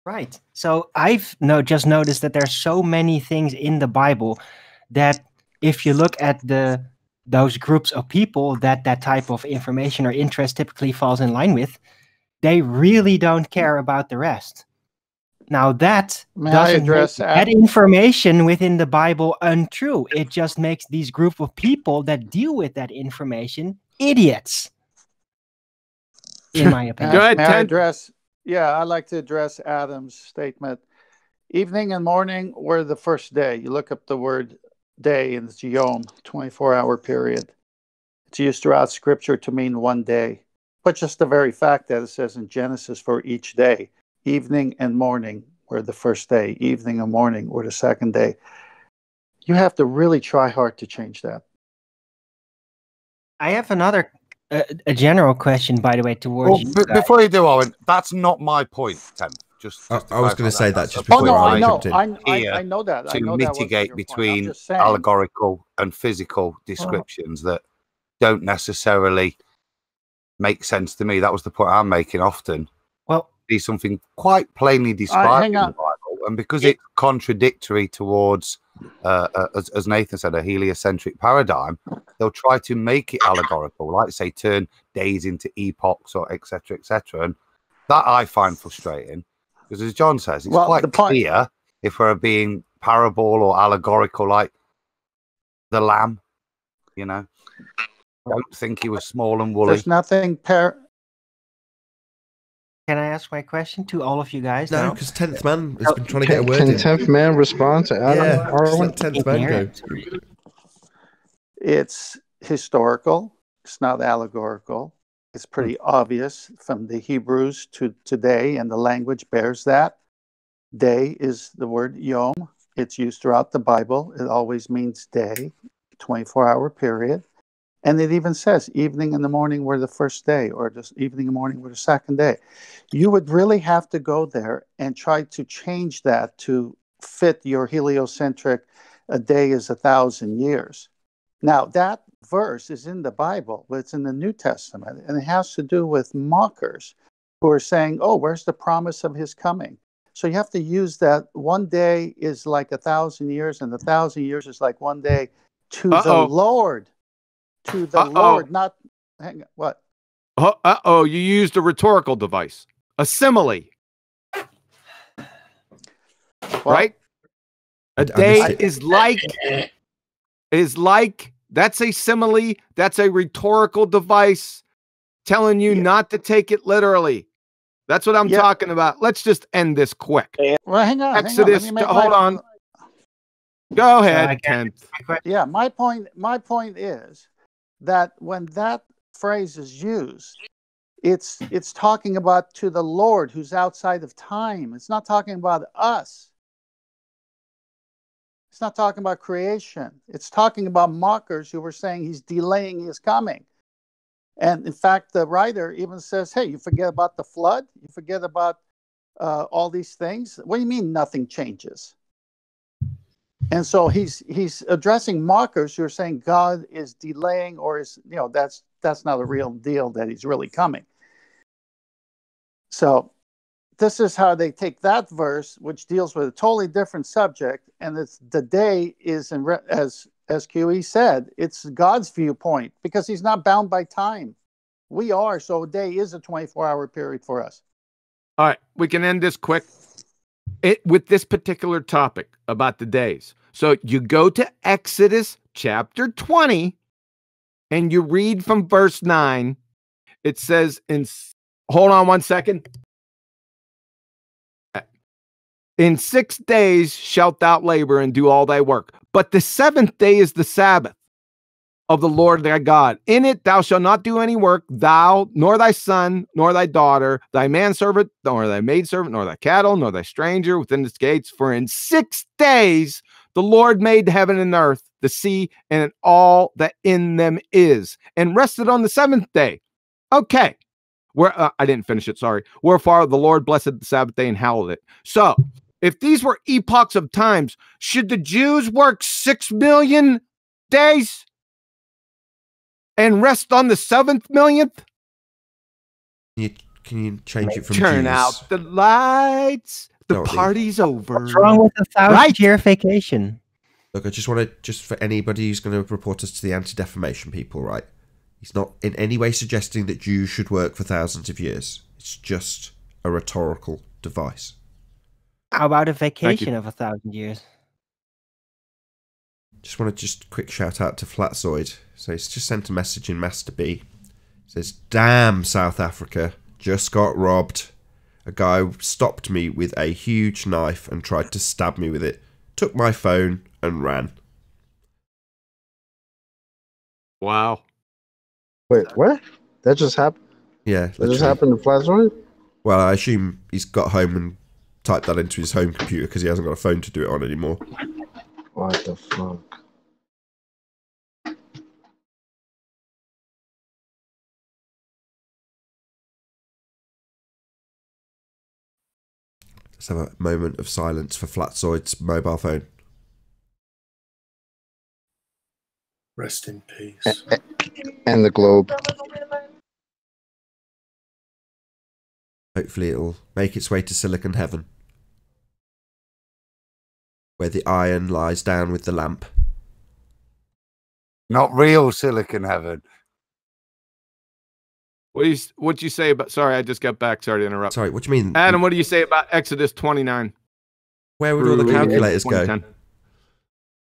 Right. So I've just noticed that there's so many things in the Bible that if you look at those groups of people that type of information or interest typically falls in line with, they really don't care about the rest. Now that doesn't make that information within the Bible untrue. It just makes these group of people that deal with that information idiots, in my opinion. Go ahead, I'd like to address Adam's statement. Evening and morning were the first day. You look up the word day and it's yom, 24-hour period. It's used throughout Scripture to mean one day. But just the very fact that it says in Genesis for each day, evening and morning were the first day. Evening and morning were the second day. You have to really try hard to change that. I have another a general question, by the way, towards you. Before you do, Owen, that's not my point, Tim. I was going to say that just before I know. jumped in. I know that. To mitigate between allegorical and physical descriptions that don't necessarily make sense to me. That was the point I'm making often. Well, be something quite plainly described in the Bible, and because it's contradictory towards, as Nathan said, a heliocentric paradigm, they'll try to make it allegorical, like say turn days into epochs or etc. etc. And that I find frustrating because, as John says, it's quite clear if we're being parable or allegorical, like the lamb. You know, don't think he was small and woolly. There's nothing Can I ask my question to all of you guys? No, because 10th Man has been trying to get a word in. Can 10th Man respond to Adam? Yeah, let 10th Man go. It's historical. It's not allegorical. It's pretty obvious from the Hebrews to today, and the language bears that. Day is the word yom. It's used throughout the Bible. It always means day, 24-hour period. And it even says evening and the morning were the first day, or just evening and morning were the second day. You would really have to go there and try to change that to fit your heliocentric, a day is 1,000 years. Now, that verse is in the Bible, but it's in the New Testament, and it has to do with mockers who are saying, oh, where's the promise of his coming? So you have to use that one day is like 1,000 years, and 1,000 years is like one day to the Lord. To the Lord, not hang on, what? You used a rhetorical device, a simile, right? A day is like that's a simile. That's a rhetorical device telling you not to take it literally. That's what I'm talking about. Let's just end this quick. Well, hang on. Exodus. Hold on. Go ahead, Ken. Yeah, my point is that when that phrase is used, it's talking about to the Lord who's outside of time. It's not talking about us. It's not talking about creation. It's talking about mockers who were saying he's delaying his coming. And in fact, the writer even says, hey, you forget about the flood? You forget about all these things? What do you mean nothing changes? And so he's addressing mockers who are saying God is delaying, or is, that's not a real deal, that he's really coming. So this is how they take that verse, which deals with a totally different subject, and it's the day is, as QE said, it's God's viewpoint, because he's not bound by time. We are, so a day is a 24-hour period for us. All right, we can end this quick. With this particular topic about the days. So you go to Exodus chapter 20 and you read from verse 9. It says hold on one second. In 6 days shalt thou labor and do all thy work. But the seventh day is the Sabbath of the Lord thy God. In it thou shalt not do any work, thou, nor thy son, nor thy daughter, thy manservant, nor thy maidservant, nor thy cattle, nor thy stranger within its gates. For in 6 days the Lord made heaven and earth, the sea, and all that in them is, and rested on the seventh day. Okay. I didn't finish it, sorry. Wherefore the Lord blessed the Sabbath day and hallowed it. So, if these were epochs of times, should the Jews work 6 million days and rest on the 7th millionth? Can you change it from Turn Jews? out the lights. The party's over. What's wrong with a 1,000-year vacation? Look, I just want to, just for anybody who's going to report us to the anti-defamation people, right? He's not in any way suggesting that Jews should work for thousands of years. It's just a rhetorical device. How about a vacation of 1,000 years? Just want to just quick shout out to Flatzoid. So he's just sent a message in Master B. It says, "Damn, South Africa, just got robbed. A guy stopped me with a huge knife and tried to stab me with it. Took my phone and ran." Wow. Wait, what? That just happened? Yeah. That just happened to Flatzoid? Well, I assume he's got home and typed that into his home computer because he hasn't got a phone to do it on anymore. What the fuck? Let's have a moment of silence for Flatzoid's mobile phone. Rest in peace. And the globe. Hopefully it'll make its way to Silicon Heaven, where the iron lies down with the lamp. Not real Silicon Heaven. What'd you say about... Sorry, I just got back. Sorry to interrupt. Sorry, what do you mean? Adam, what do you say about Exodus 29? Where would all the calculators go?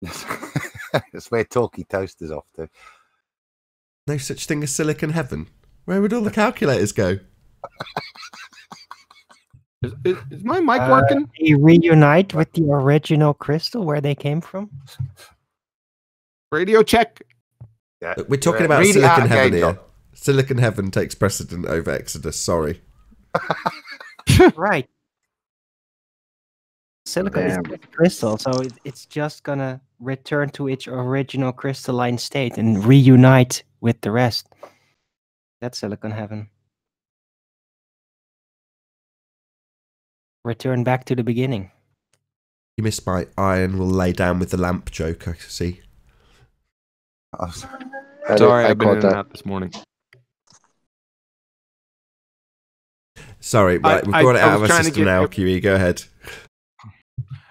That's where Talkie Toast is off to. No such thing as Silicon Heaven. Where would all the calculators go? Is my mic working? They reunite with the original crystal where they came from? Radio check. Yeah. We're talking about Silicon Heaven here. Silicon Heaven takes precedent over Exodus, sorry. Right. Silicon is crystal, so it's just gonna return to its original crystalline state and reunite with the rest. That's Silicon Heaven. Return back to the beginning. You missed my iron will lay down with the lamp joke, I see. Sorry, I've been in and out this morning. Sorry, right, we've got it out of our system now, QE, go ahead.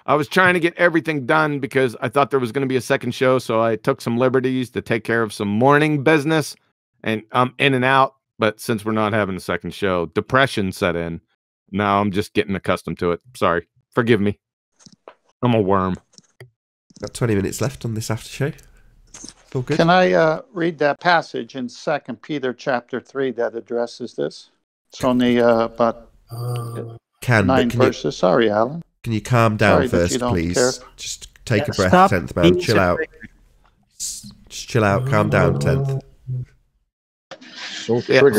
I was trying to get everything done because I thought there was going to be a second show, so I took some liberties to take care of some morning business, and I'm in and out, but since we're not having a second show, depression set in. Now I'm just getting accustomed to it. Sorry. Forgive me. I'm a worm. Got 20 minutes left on this after show. All good. Can I read that passage in 2 Peter chapter 3 that addresses this? It's only about 9 verses. Sorry, Alan. Can you calm down first, please? Care. Just take a breath, 10th man. Chill out. Just chill out. Calm down, 10th.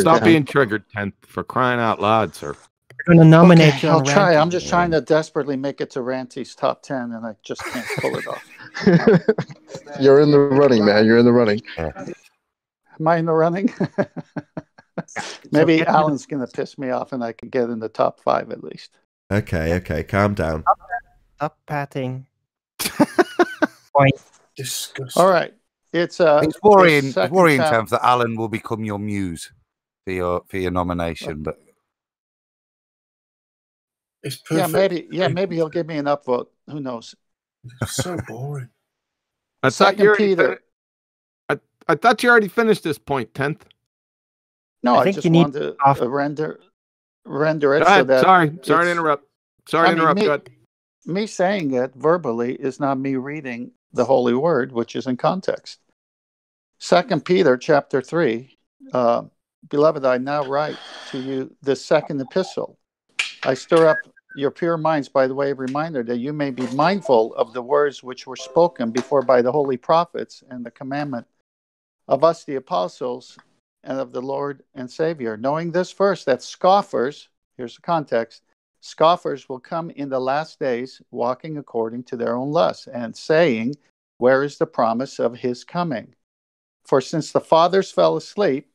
Stop being triggered, 10th, for crying out loud, sir. I'm going to nominate you. I'll try. I'm just trying to desperately make it to Ranty's top 10, and I just can't pull it off. You're in the running, man. You're in the running. Am I in the running? Maybe Alan's going to piss me off, and I can get in the top 5 at least. Okay. Calm down. Stop patting. Disgusting. All right. It's worrying, Tim, that Alan will become your muse for your nomination, but. It's perfect. Maybe he'll give me an upvote. Who knows? It's so boring. I thought you already finished this point, 10th. No, I just wanted to render it so that. Sorry to interrupt. Go ahead. Me saying it verbally is not me reading the Holy Word, which is in context. 2 Peter chapter 3, beloved, I now write to you the second epistle. I stir up your pure minds by the way of reminder, that you may be mindful of the words which were spoken before by the holy prophets, and the commandment of us, the apostles, and of the Lord and Savior. Knowing this first, that scoffers, here's the context, scoffers will come in the last days, walking according to their own lusts, and saying, where is the promise of his coming? For since the fathers fell asleep,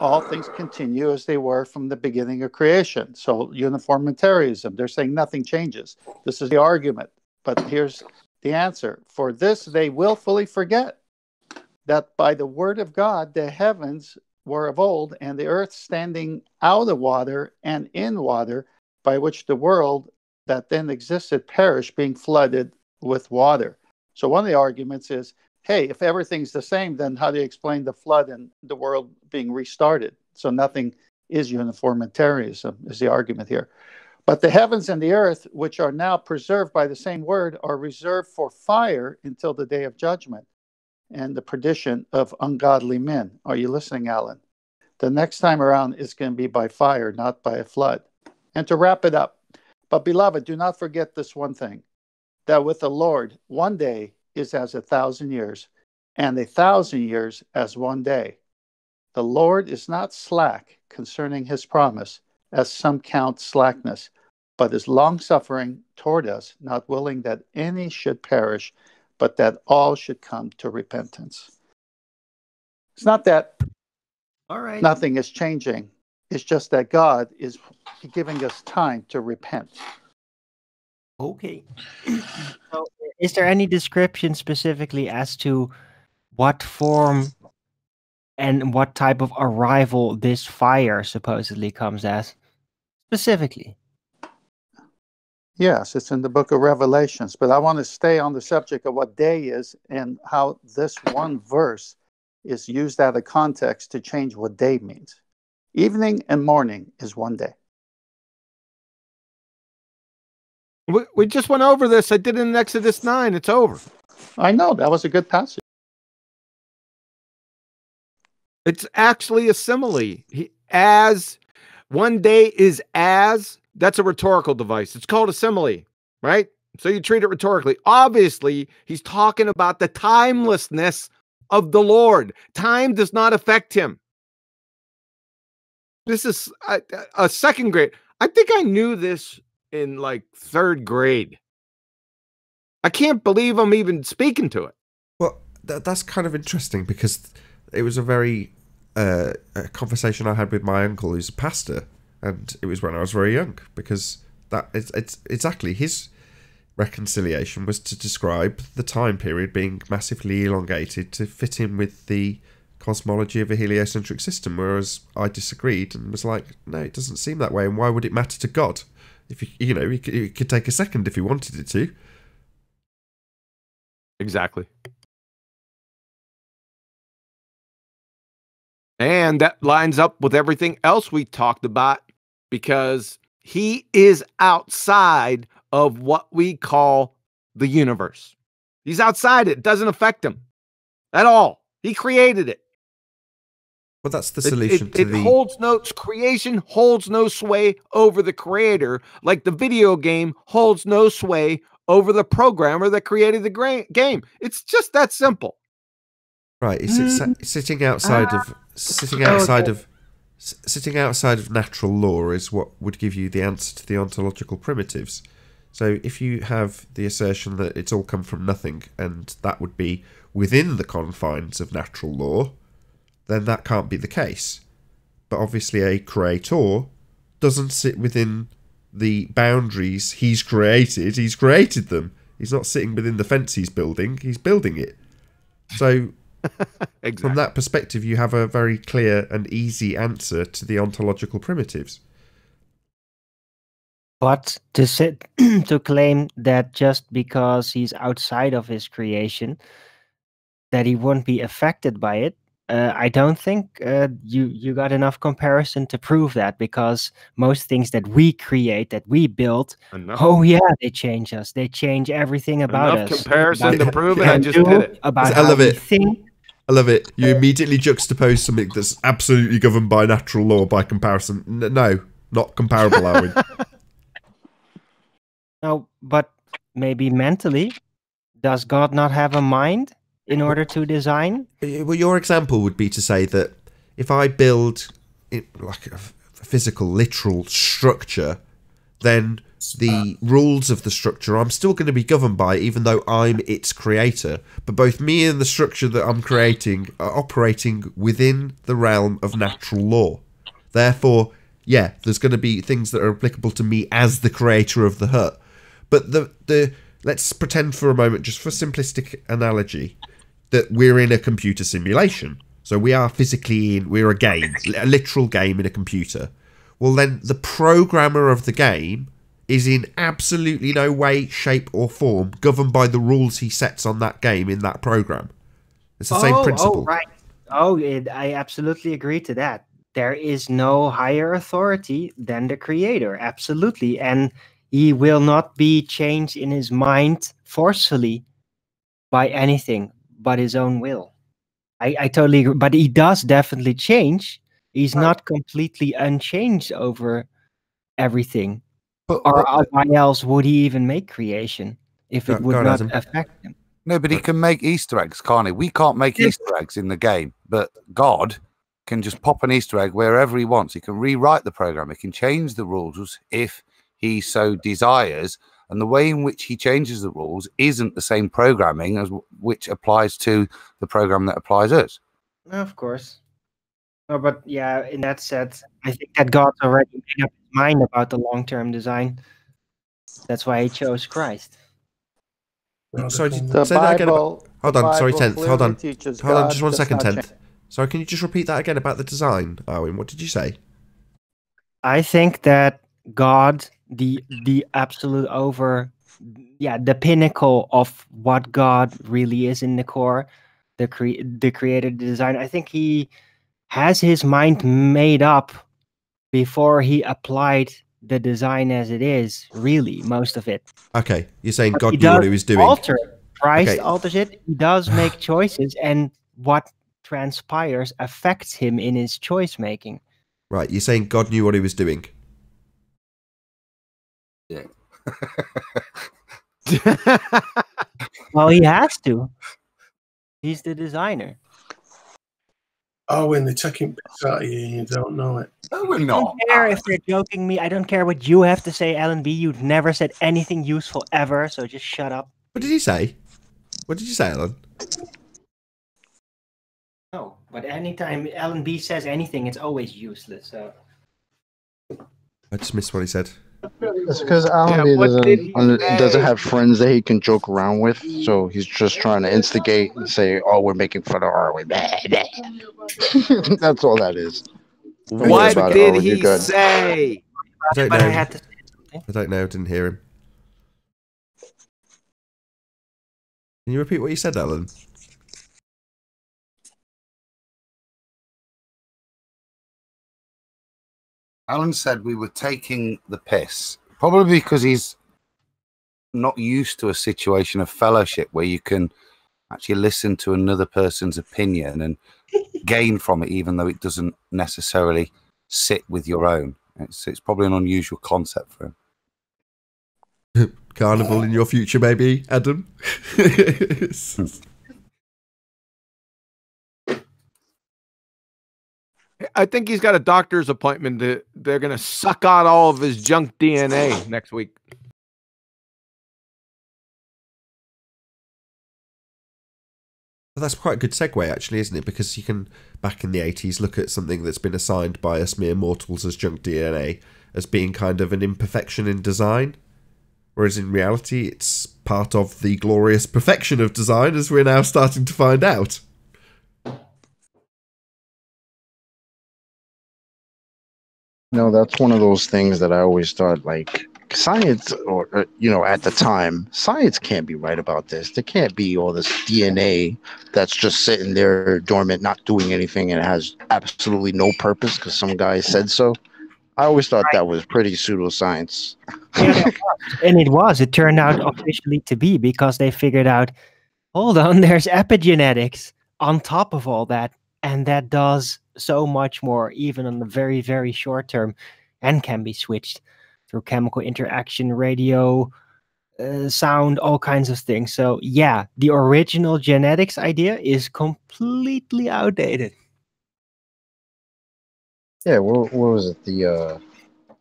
all things continue as they were from the beginning of creation. So uniformitarianism, they're saying nothing changes. This is the argument. But here's the answer. For this they willfully forget that by the word of God the heavens were of old, and the earth standing out of water and in water, by which the world that then existed perished, being flooded with water. So one of the arguments is, hey, if everything's the same, then how do you explain the flood and the world being restarted? So nothing is uniformitarianism, is the argument here. But the heavens and the earth, which are now preserved by the same word, are reserved for fire until the day of judgment and the perdition of ungodly men. Are you listening, Alan? The next time around is going to be by fire, not by a flood. And to wrap it up, but beloved, do not forget this one thing, that with the Lord, one day is as 1,000 years, and 1,000 years as one day. The Lord is not slack concerning his promise, as some count slackness, but is long-suffering toward us, not willing that any should perish, but that all should come to repentance. It's not that nothing is changing. It's just that God is giving us time to repent. Okay. So, is there any description specifically as to what form and what type of arrival this fire supposedly comes as? Specifically. Yes, it's in the book of Revelations, but I want to stay on the subject of what day is and how this one verse is used out of context to change what day means. Evening and morning is one day. We just went over this. I did it in Exodus 9. It's over. I know. That was a good passage. It's actually a simile. As one day is as, that's a rhetorical device. It's called a simile, right? So you treat it rhetorically. Obviously, he's talking about the timelessness of the Lord. Time does not affect him. This is a second grade. I think I knew this in like third grade. I can't believe I'm even speaking to it. Well, that's kind of interesting because it was a very a conversation I had with my uncle who's a pastor, and it was when I was very young, because it's exactly his reconciliation was to describe the time period being massively elongated to fit in with the cosmology of a heliocentric system, whereas I disagreed and was like, no, it doesn't seem that way, and why would it matter to God? If he could take a second if he wanted it to. Exactly. And that lines up with everything else we talked about, because he is outside of what we call the universe. He's outside it. It doesn't affect him at all. He created it. Well, that's the solution to the... holds no... Creation holds no sway over the creator, like the video game holds no sway over the programmer that created the game. It's just that simple. Right. It's sitting outside of natural law is what would give you the answer to the ontological primitives. So if you have the assertion that it's all come from nothing, and that would be within the confines of natural law, then that can't be the case. But obviously a creator doesn't sit within the boundaries he's created. He's created them. He's not sitting within the fence he's building it. So exactly. From that perspective, you have a very clear and easy answer to the ontological primitives. But to claim that just because he's outside of his creation, that he won't be affected by it, I don't think you got enough comparison to prove that, because most things that we create, that we build, they change us. They change everything about us. Enough comparison to prove it. I just did it. About how we think. I love it. You immediately juxtapose something that's absolutely governed by natural law by comparison. No, not comparable, are we? No, but maybe mentally, does God not have a mind in order to design? Well, your example would be to say that if I build like a physical, literal structure, then the rules of the structure I'm still going to be governed by, even though I'm its creator. But both me and the structure that I'm creating are operating within the realm of natural law. Therefore, yeah, there's going to be things that are applicable to me as the creator of the hut. But let's pretend for a moment, just for simplistic analogy, that we're in a computer simulation. So we are physically we're a game, a literal game in a computer. Well, then the programmer of the game is in absolutely no way, shape or form governed by the rules he sets on that game in that program. It's the same principle. Oh, right. I absolutely agree to that. There is no higher authority than the creator. Absolutely. And he will not be changed in his mind forcefully by anything but his own will. I totally agree. But he does definitely change. He's not completely unchanged over everything. Or why else would he even make creation if it would not affect him? No, but he can make Easter eggs, can't he? We can't make Easter eggs in the game, but God can just pop an Easter egg wherever he wants. He can rewrite the program. He can change the rules if he so desires. And the way in which he changes the rules isn't the same programming as which applies to the program that applies us. Of course. No, but yeah, in that sense, I think that God's already made up his mind about the long-term design. That's why he chose Christ. Sorry, The say that again. Bible- Hold on, sorry, Bible Tenth. Hold clearly on. teaches Hold on, God just 1 does second, not Tenth. change. Sorry, can you just repeat that again about the design, Owen? What did you say? I think that God, the absolute the pinnacle of what God really is in the core, the creator, the design. I think he has his mind made up before he applied the design as it is. Really, most of it. Okay, you're saying But God he knew what does he was doing. alter it. Christ Okay. alters it. He does make choices, and what transpires affects him in his choice making. Right, you're saying God knew what he was doing. Yeah. Well, he has to. He's the designer. Oh, when they're taking bits out of you and you don't know it. No, we're I don't care if they're joking me. I don't care what you have to say, Alan B. You've never said anything useful ever, so just shut up. What did he say? What did you say, Alan? No, but anytime Alan B. says anything, it's always useless. So I just missed what he said. It's because Alan doesn't have friends that he can joke around with, so he's just trying to instigate and say, "Oh, we're making fun of Arwen." That's all that is. Don't worry What about it, did Arwen, you're he good. say? I don't but know. I had to say something. I don't know. Didn't hear him. Can you repeat what you said, Alan? Alan said we were taking the piss, probably because he's not used to a situation of fellowship where you can actually listen to another person's opinion and gain from it, even though it doesn't necessarily sit with your own. It's probably an unusual concept for him. Carnival in your future, maybe, Adam? I think he's got a doctor's appointment. They're going to suck out all of his junk DNA next week. Well, that's quite a good segue, actually, isn't it? Because you can, back in the 80s, look at something that's been assigned by us mere mortals as junk DNA as being kind of an imperfection in design. Whereas in reality, it's part of the glorious perfection of design, as we're now starting to find out. No, that's one of those things that I always thought, like, science, or at the time, science can't be right about this. There can't be all this DNA that's just sitting there dormant, not doing anything, and it has absolutely no purpose because some guy said so. I always thought that was pretty pseudoscience. Yeah, and it was. It turned out officially to be, because they figured out, hold on, there's epigenetics on top of all that, and that does so much more, even on the very, very short term, and can be switched through chemical interaction, radio, sound, all kinds of things. So yeah, the original genetics idea is completely outdated. Yeah, what was it? The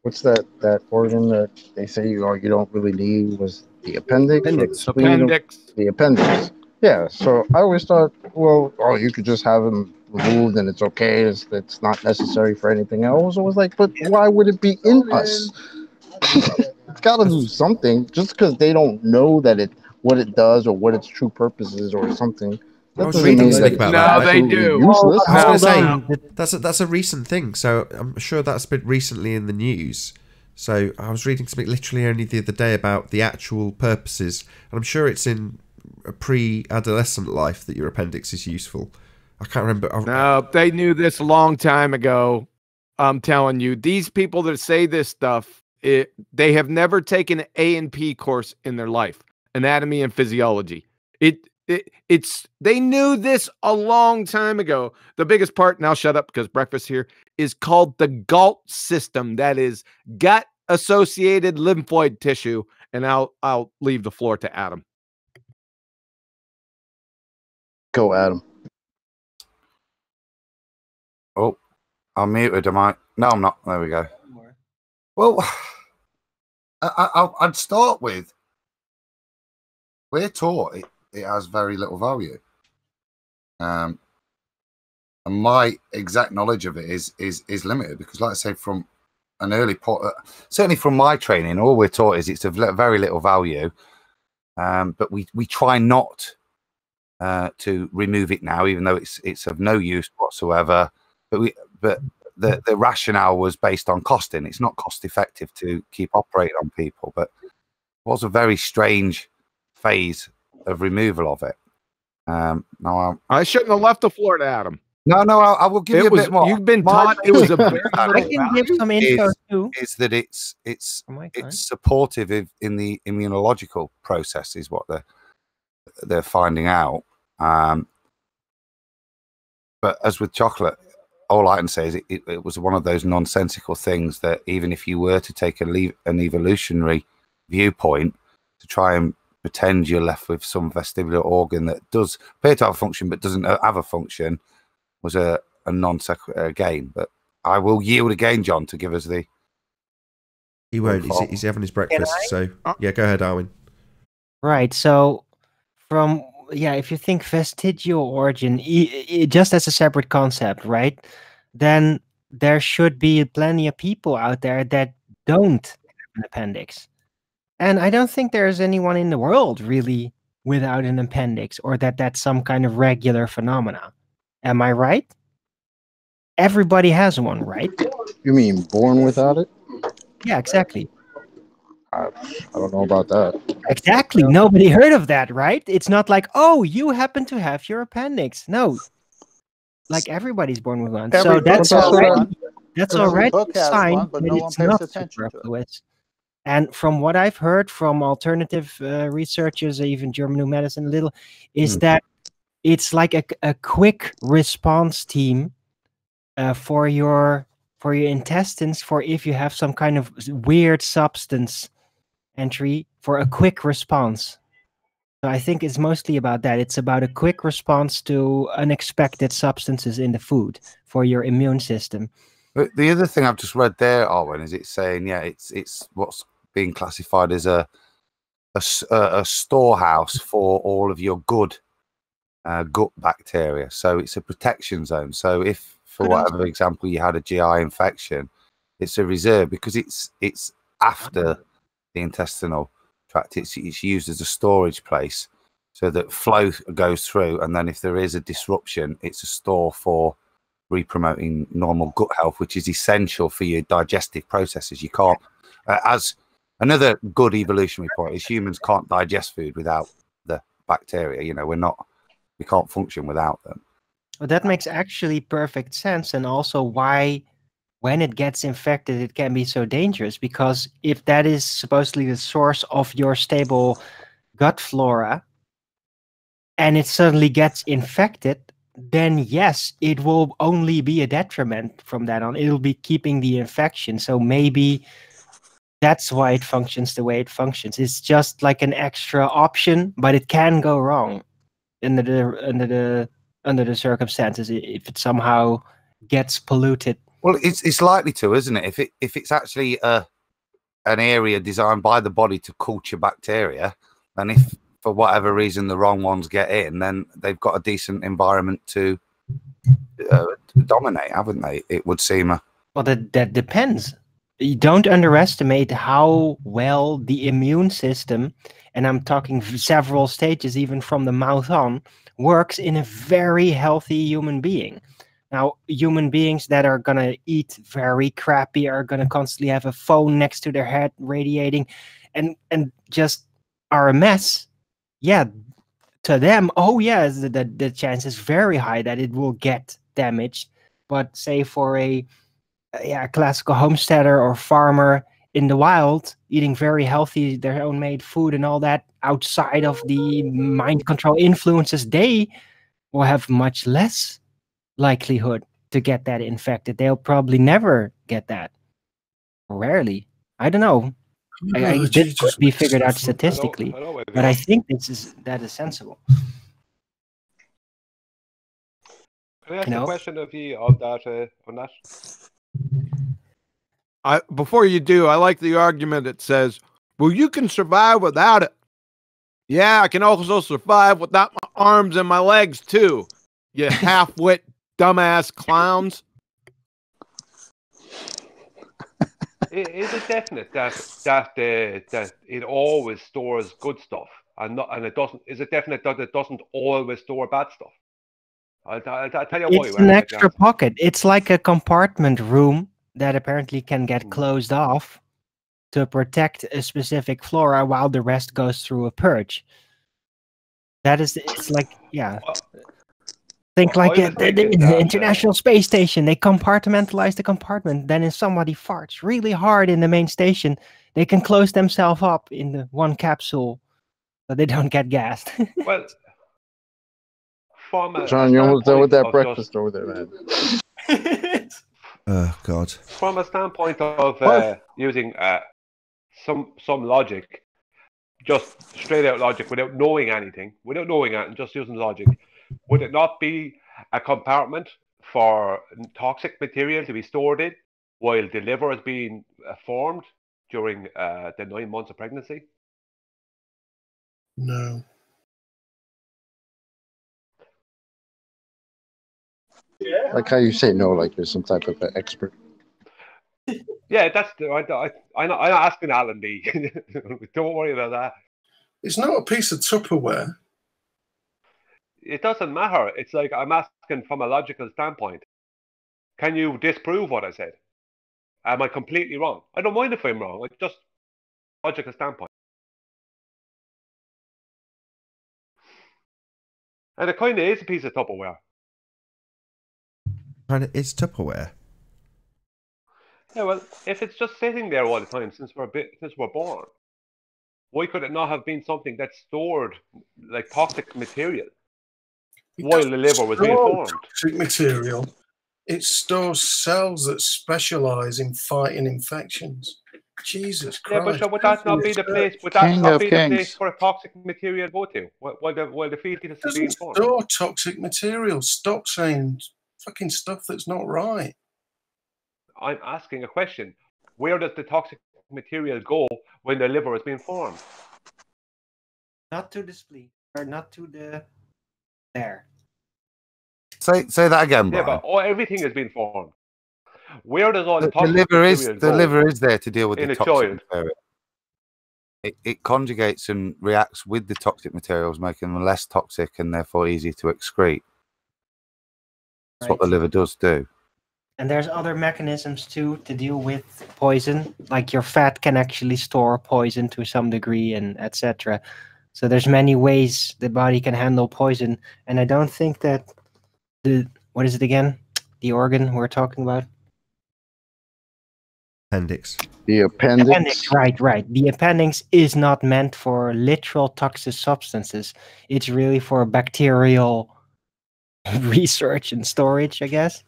what's that organ that they say you don't really need, was the appendix or the spleen? The appendix. Yeah. So I always thought, well, you could just have them removed and it's okay. It's not necessary for anything else. I was like, but why would it be in us? It's got to do something. Just because they don't know what it does or what its true purpose is or something. I was reading something about that. They do. Useless. I was going to say that's a recent thing, so I'm sure that's been recently in the news. So I was reading something literally only the other day about the actual purposes, and I'm sure it's in a pre-adolescent life that your appendix is useful. I can't remember. No, they knew this a long time ago. I'm telling you, these people that say this stuff, they have never taken an A&P course in their life, anatomy and physiology. They knew this a long time ago. The biggest part, and I'll shut up because breakfast here, is called the GALT system. That is gut associated lymphoid tissue. And I'll leave the floor to Adam. Go, Adam. Oh, I'm muted, am I? No, I'm not. There we go. Well, I'd start with, we're taught it has very little value. And my exact knowledge of it is limited because, like I say, from an early point, certainly from my training, all we're taught is it's of very little value. But we try not to remove it now, even though it's of no use whatsoever. But the rationale was based on costing. It's not cost effective to keep operating on people, but it was a very strange phase of removal of it. Now I shouldn't have left the floor to Adam. No, I will give you a bit more. You've been taught it was a very I can give some info too. Is that it's supportive in the immunological process is what they're finding out. But as with chocolate, all I can say is it was one of those nonsensical things that even if you were to take an evolutionary viewpoint to try and pretend you're left with some vestibular organ that does appear to have a function but doesn't have a function, was a non sequitur again. But I will yield again, John, to give us the... He won't. He's having his breakfast. So, yeah, go ahead, Darwin. Right. So, if you think vestigial origin, just as a separate concept, right, then there should be plenty of people out there that don't have an appendix. And I don't think there's anyone in the world really without an appendix, or that's some kind of regular phenomena. Am I right? Everybody has one, right? You mean born without it? Yeah, exactly. I don't know about that. Exactly. Nobody heard of that, right? It's not like, oh, you happen to have your appendix. No. Like everybody's born with one. So that's already a sign that it's not superfluous. And from what I've heard from alternative researchers, even German New Medicine a little, is that it's like a quick response team for your intestines, for if you have some kind of weird substance entry, for a quick response. So I think it's mostly about that. It's about a quick response to unexpected substances in the food for your immune system. But the other thing I've just read there, Arwen, is it's saying, it's what's being classified as a storehouse for all of your good gut bacteria. So it's a protection zone. So if, for whatever example, you had a GI infection, it's a reserve because it's after the intestinal tract. It's used as a storage place so that flow goes through, and then if there is a disruption, it's a store for re-promoting normal gut health, which is essential for your digestive processes. You can't, as another good evolutionary point is, humans can't digest food without the bacteria. You know, we can't function without them. Well, that makes actually perfect sense, and also why when it gets infected it can be so dangerous, because if that is supposedly the source of your stable gut flora and it suddenly gets infected, then yes, it will only be a detriment from that on. It'll be keeping the infection. So maybe That's why it functions the way it functions. It's just like an extra option, but it can go wrong under the circumstances if it somehow gets polluted. Well, it's likely to, isn't it? If it's actually an area designed by the body to culture bacteria, and if for whatever reason the wrong ones get in, then they've got a decent environment to dominate, haven't they? It would seem. Well, that depends. You don't underestimate how well the immune system, and I'm talking several stages, even from the mouth on, works in a very healthy human being. Now, human beings that are going to eat very crappy are going to constantly have a phone next to their head radiating and just are a mess. Yeah, to them, oh yeah, the chance is very high that it will get damaged. But say for a classical homesteader or farmer in the wild, eating very healthy, their own made food and all that, outside of the mind control influences, they will have much less likelihood to get that infected. They'll probably never get that. Rarely. I don't know. This could be figured out statistically, but I think that is sensible. Can I ask a question of you on that? Before you do, I like the argument that says, well, you can survive without it. Yeah, I can also survive without my arms and my legs too. You half-wit dumbass clowns. Is it definite that it always stores good stuff and it doesn't? Is it definite that it doesn't always store bad stuff? I'll tell you why. It's an extra pocket. It's like a compartment room that apparently can get closed off to protect a specific flora while the rest goes through a purge. It's like, yeah. Think like the International Space Station. They compartmentalize the compartment. Then if somebody farts really hard in the main station, they can close themselves up in the one capsule so they don't get gassed. Well, John, you're almost done with that breakfast over there, man. Oh, God. From a standpoint of using some logic, just straight out logic, without knowing anything, just using logic, would it not be a compartment for toxic material to be stored in while the liver is being formed during the 9 months of pregnancy? No. Like how you say no, like you're some type of an expert. Yeah, I'm not asking Alan B. Don't worry about that. It's not a piece of Tupperware. It doesn't matter. It's like I'm asking from a logical standpoint. Can you disprove what I said? Am I completely wrong? I don't mind if I'm wrong. It's just logical standpoint. And it kind of is a piece of Tupperware. And it is Tupperware. Yeah, well, if it's just sitting there all the time since we're born, why could it not have been something that stored like toxic material while the liver was being formed? Toxic material. It stores cells that specialize in fighting infections. Jesus Christ! Yeah, but would that not be the place? Would that not be the place for a toxic material to go to while the fetus is being formed? Store toxic material. Stop saying fucking stuff that's not right. I'm asking a question. Where does the toxic material go when the liver is being formed? Not to the spleen, or not to the there. Say that again, Brian. Yeah, but everything has been formed. Where does all the toxic the liver is there to deal with the toxic child. material. It conjugates and reacts with the toxic materials, making them less toxic and therefore easy to excrete. That's what the liver does do. And there's other mechanisms too to deal with poison, like your fat can actually store poison to some degree, and etc. So there's many ways the body can handle poison, and I don't think that what is it again? The organ we're talking about? Appendix. The appendix. Right. The appendix is not meant for literal toxic substances. It's really for bacterial research and storage, I guess.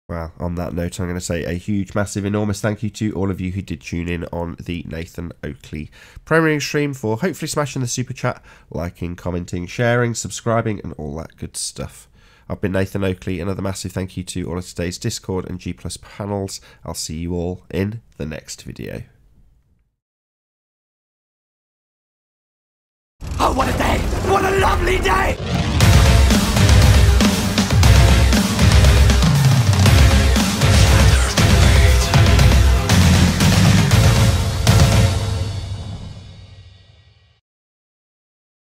Well, on that note, I'm going to say a huge, massive, enormous thank you to all of you who did tune in on the Nathan Oakley premiering stream, for hopefully smashing the super chat, liking, commenting, sharing, subscribing, and all that good stuff. I've been Nathan Oakley. Another massive thank you to all of today's Discord and G+ panels. I'll see you all in the next video. Oh, what a day! What a lovely day!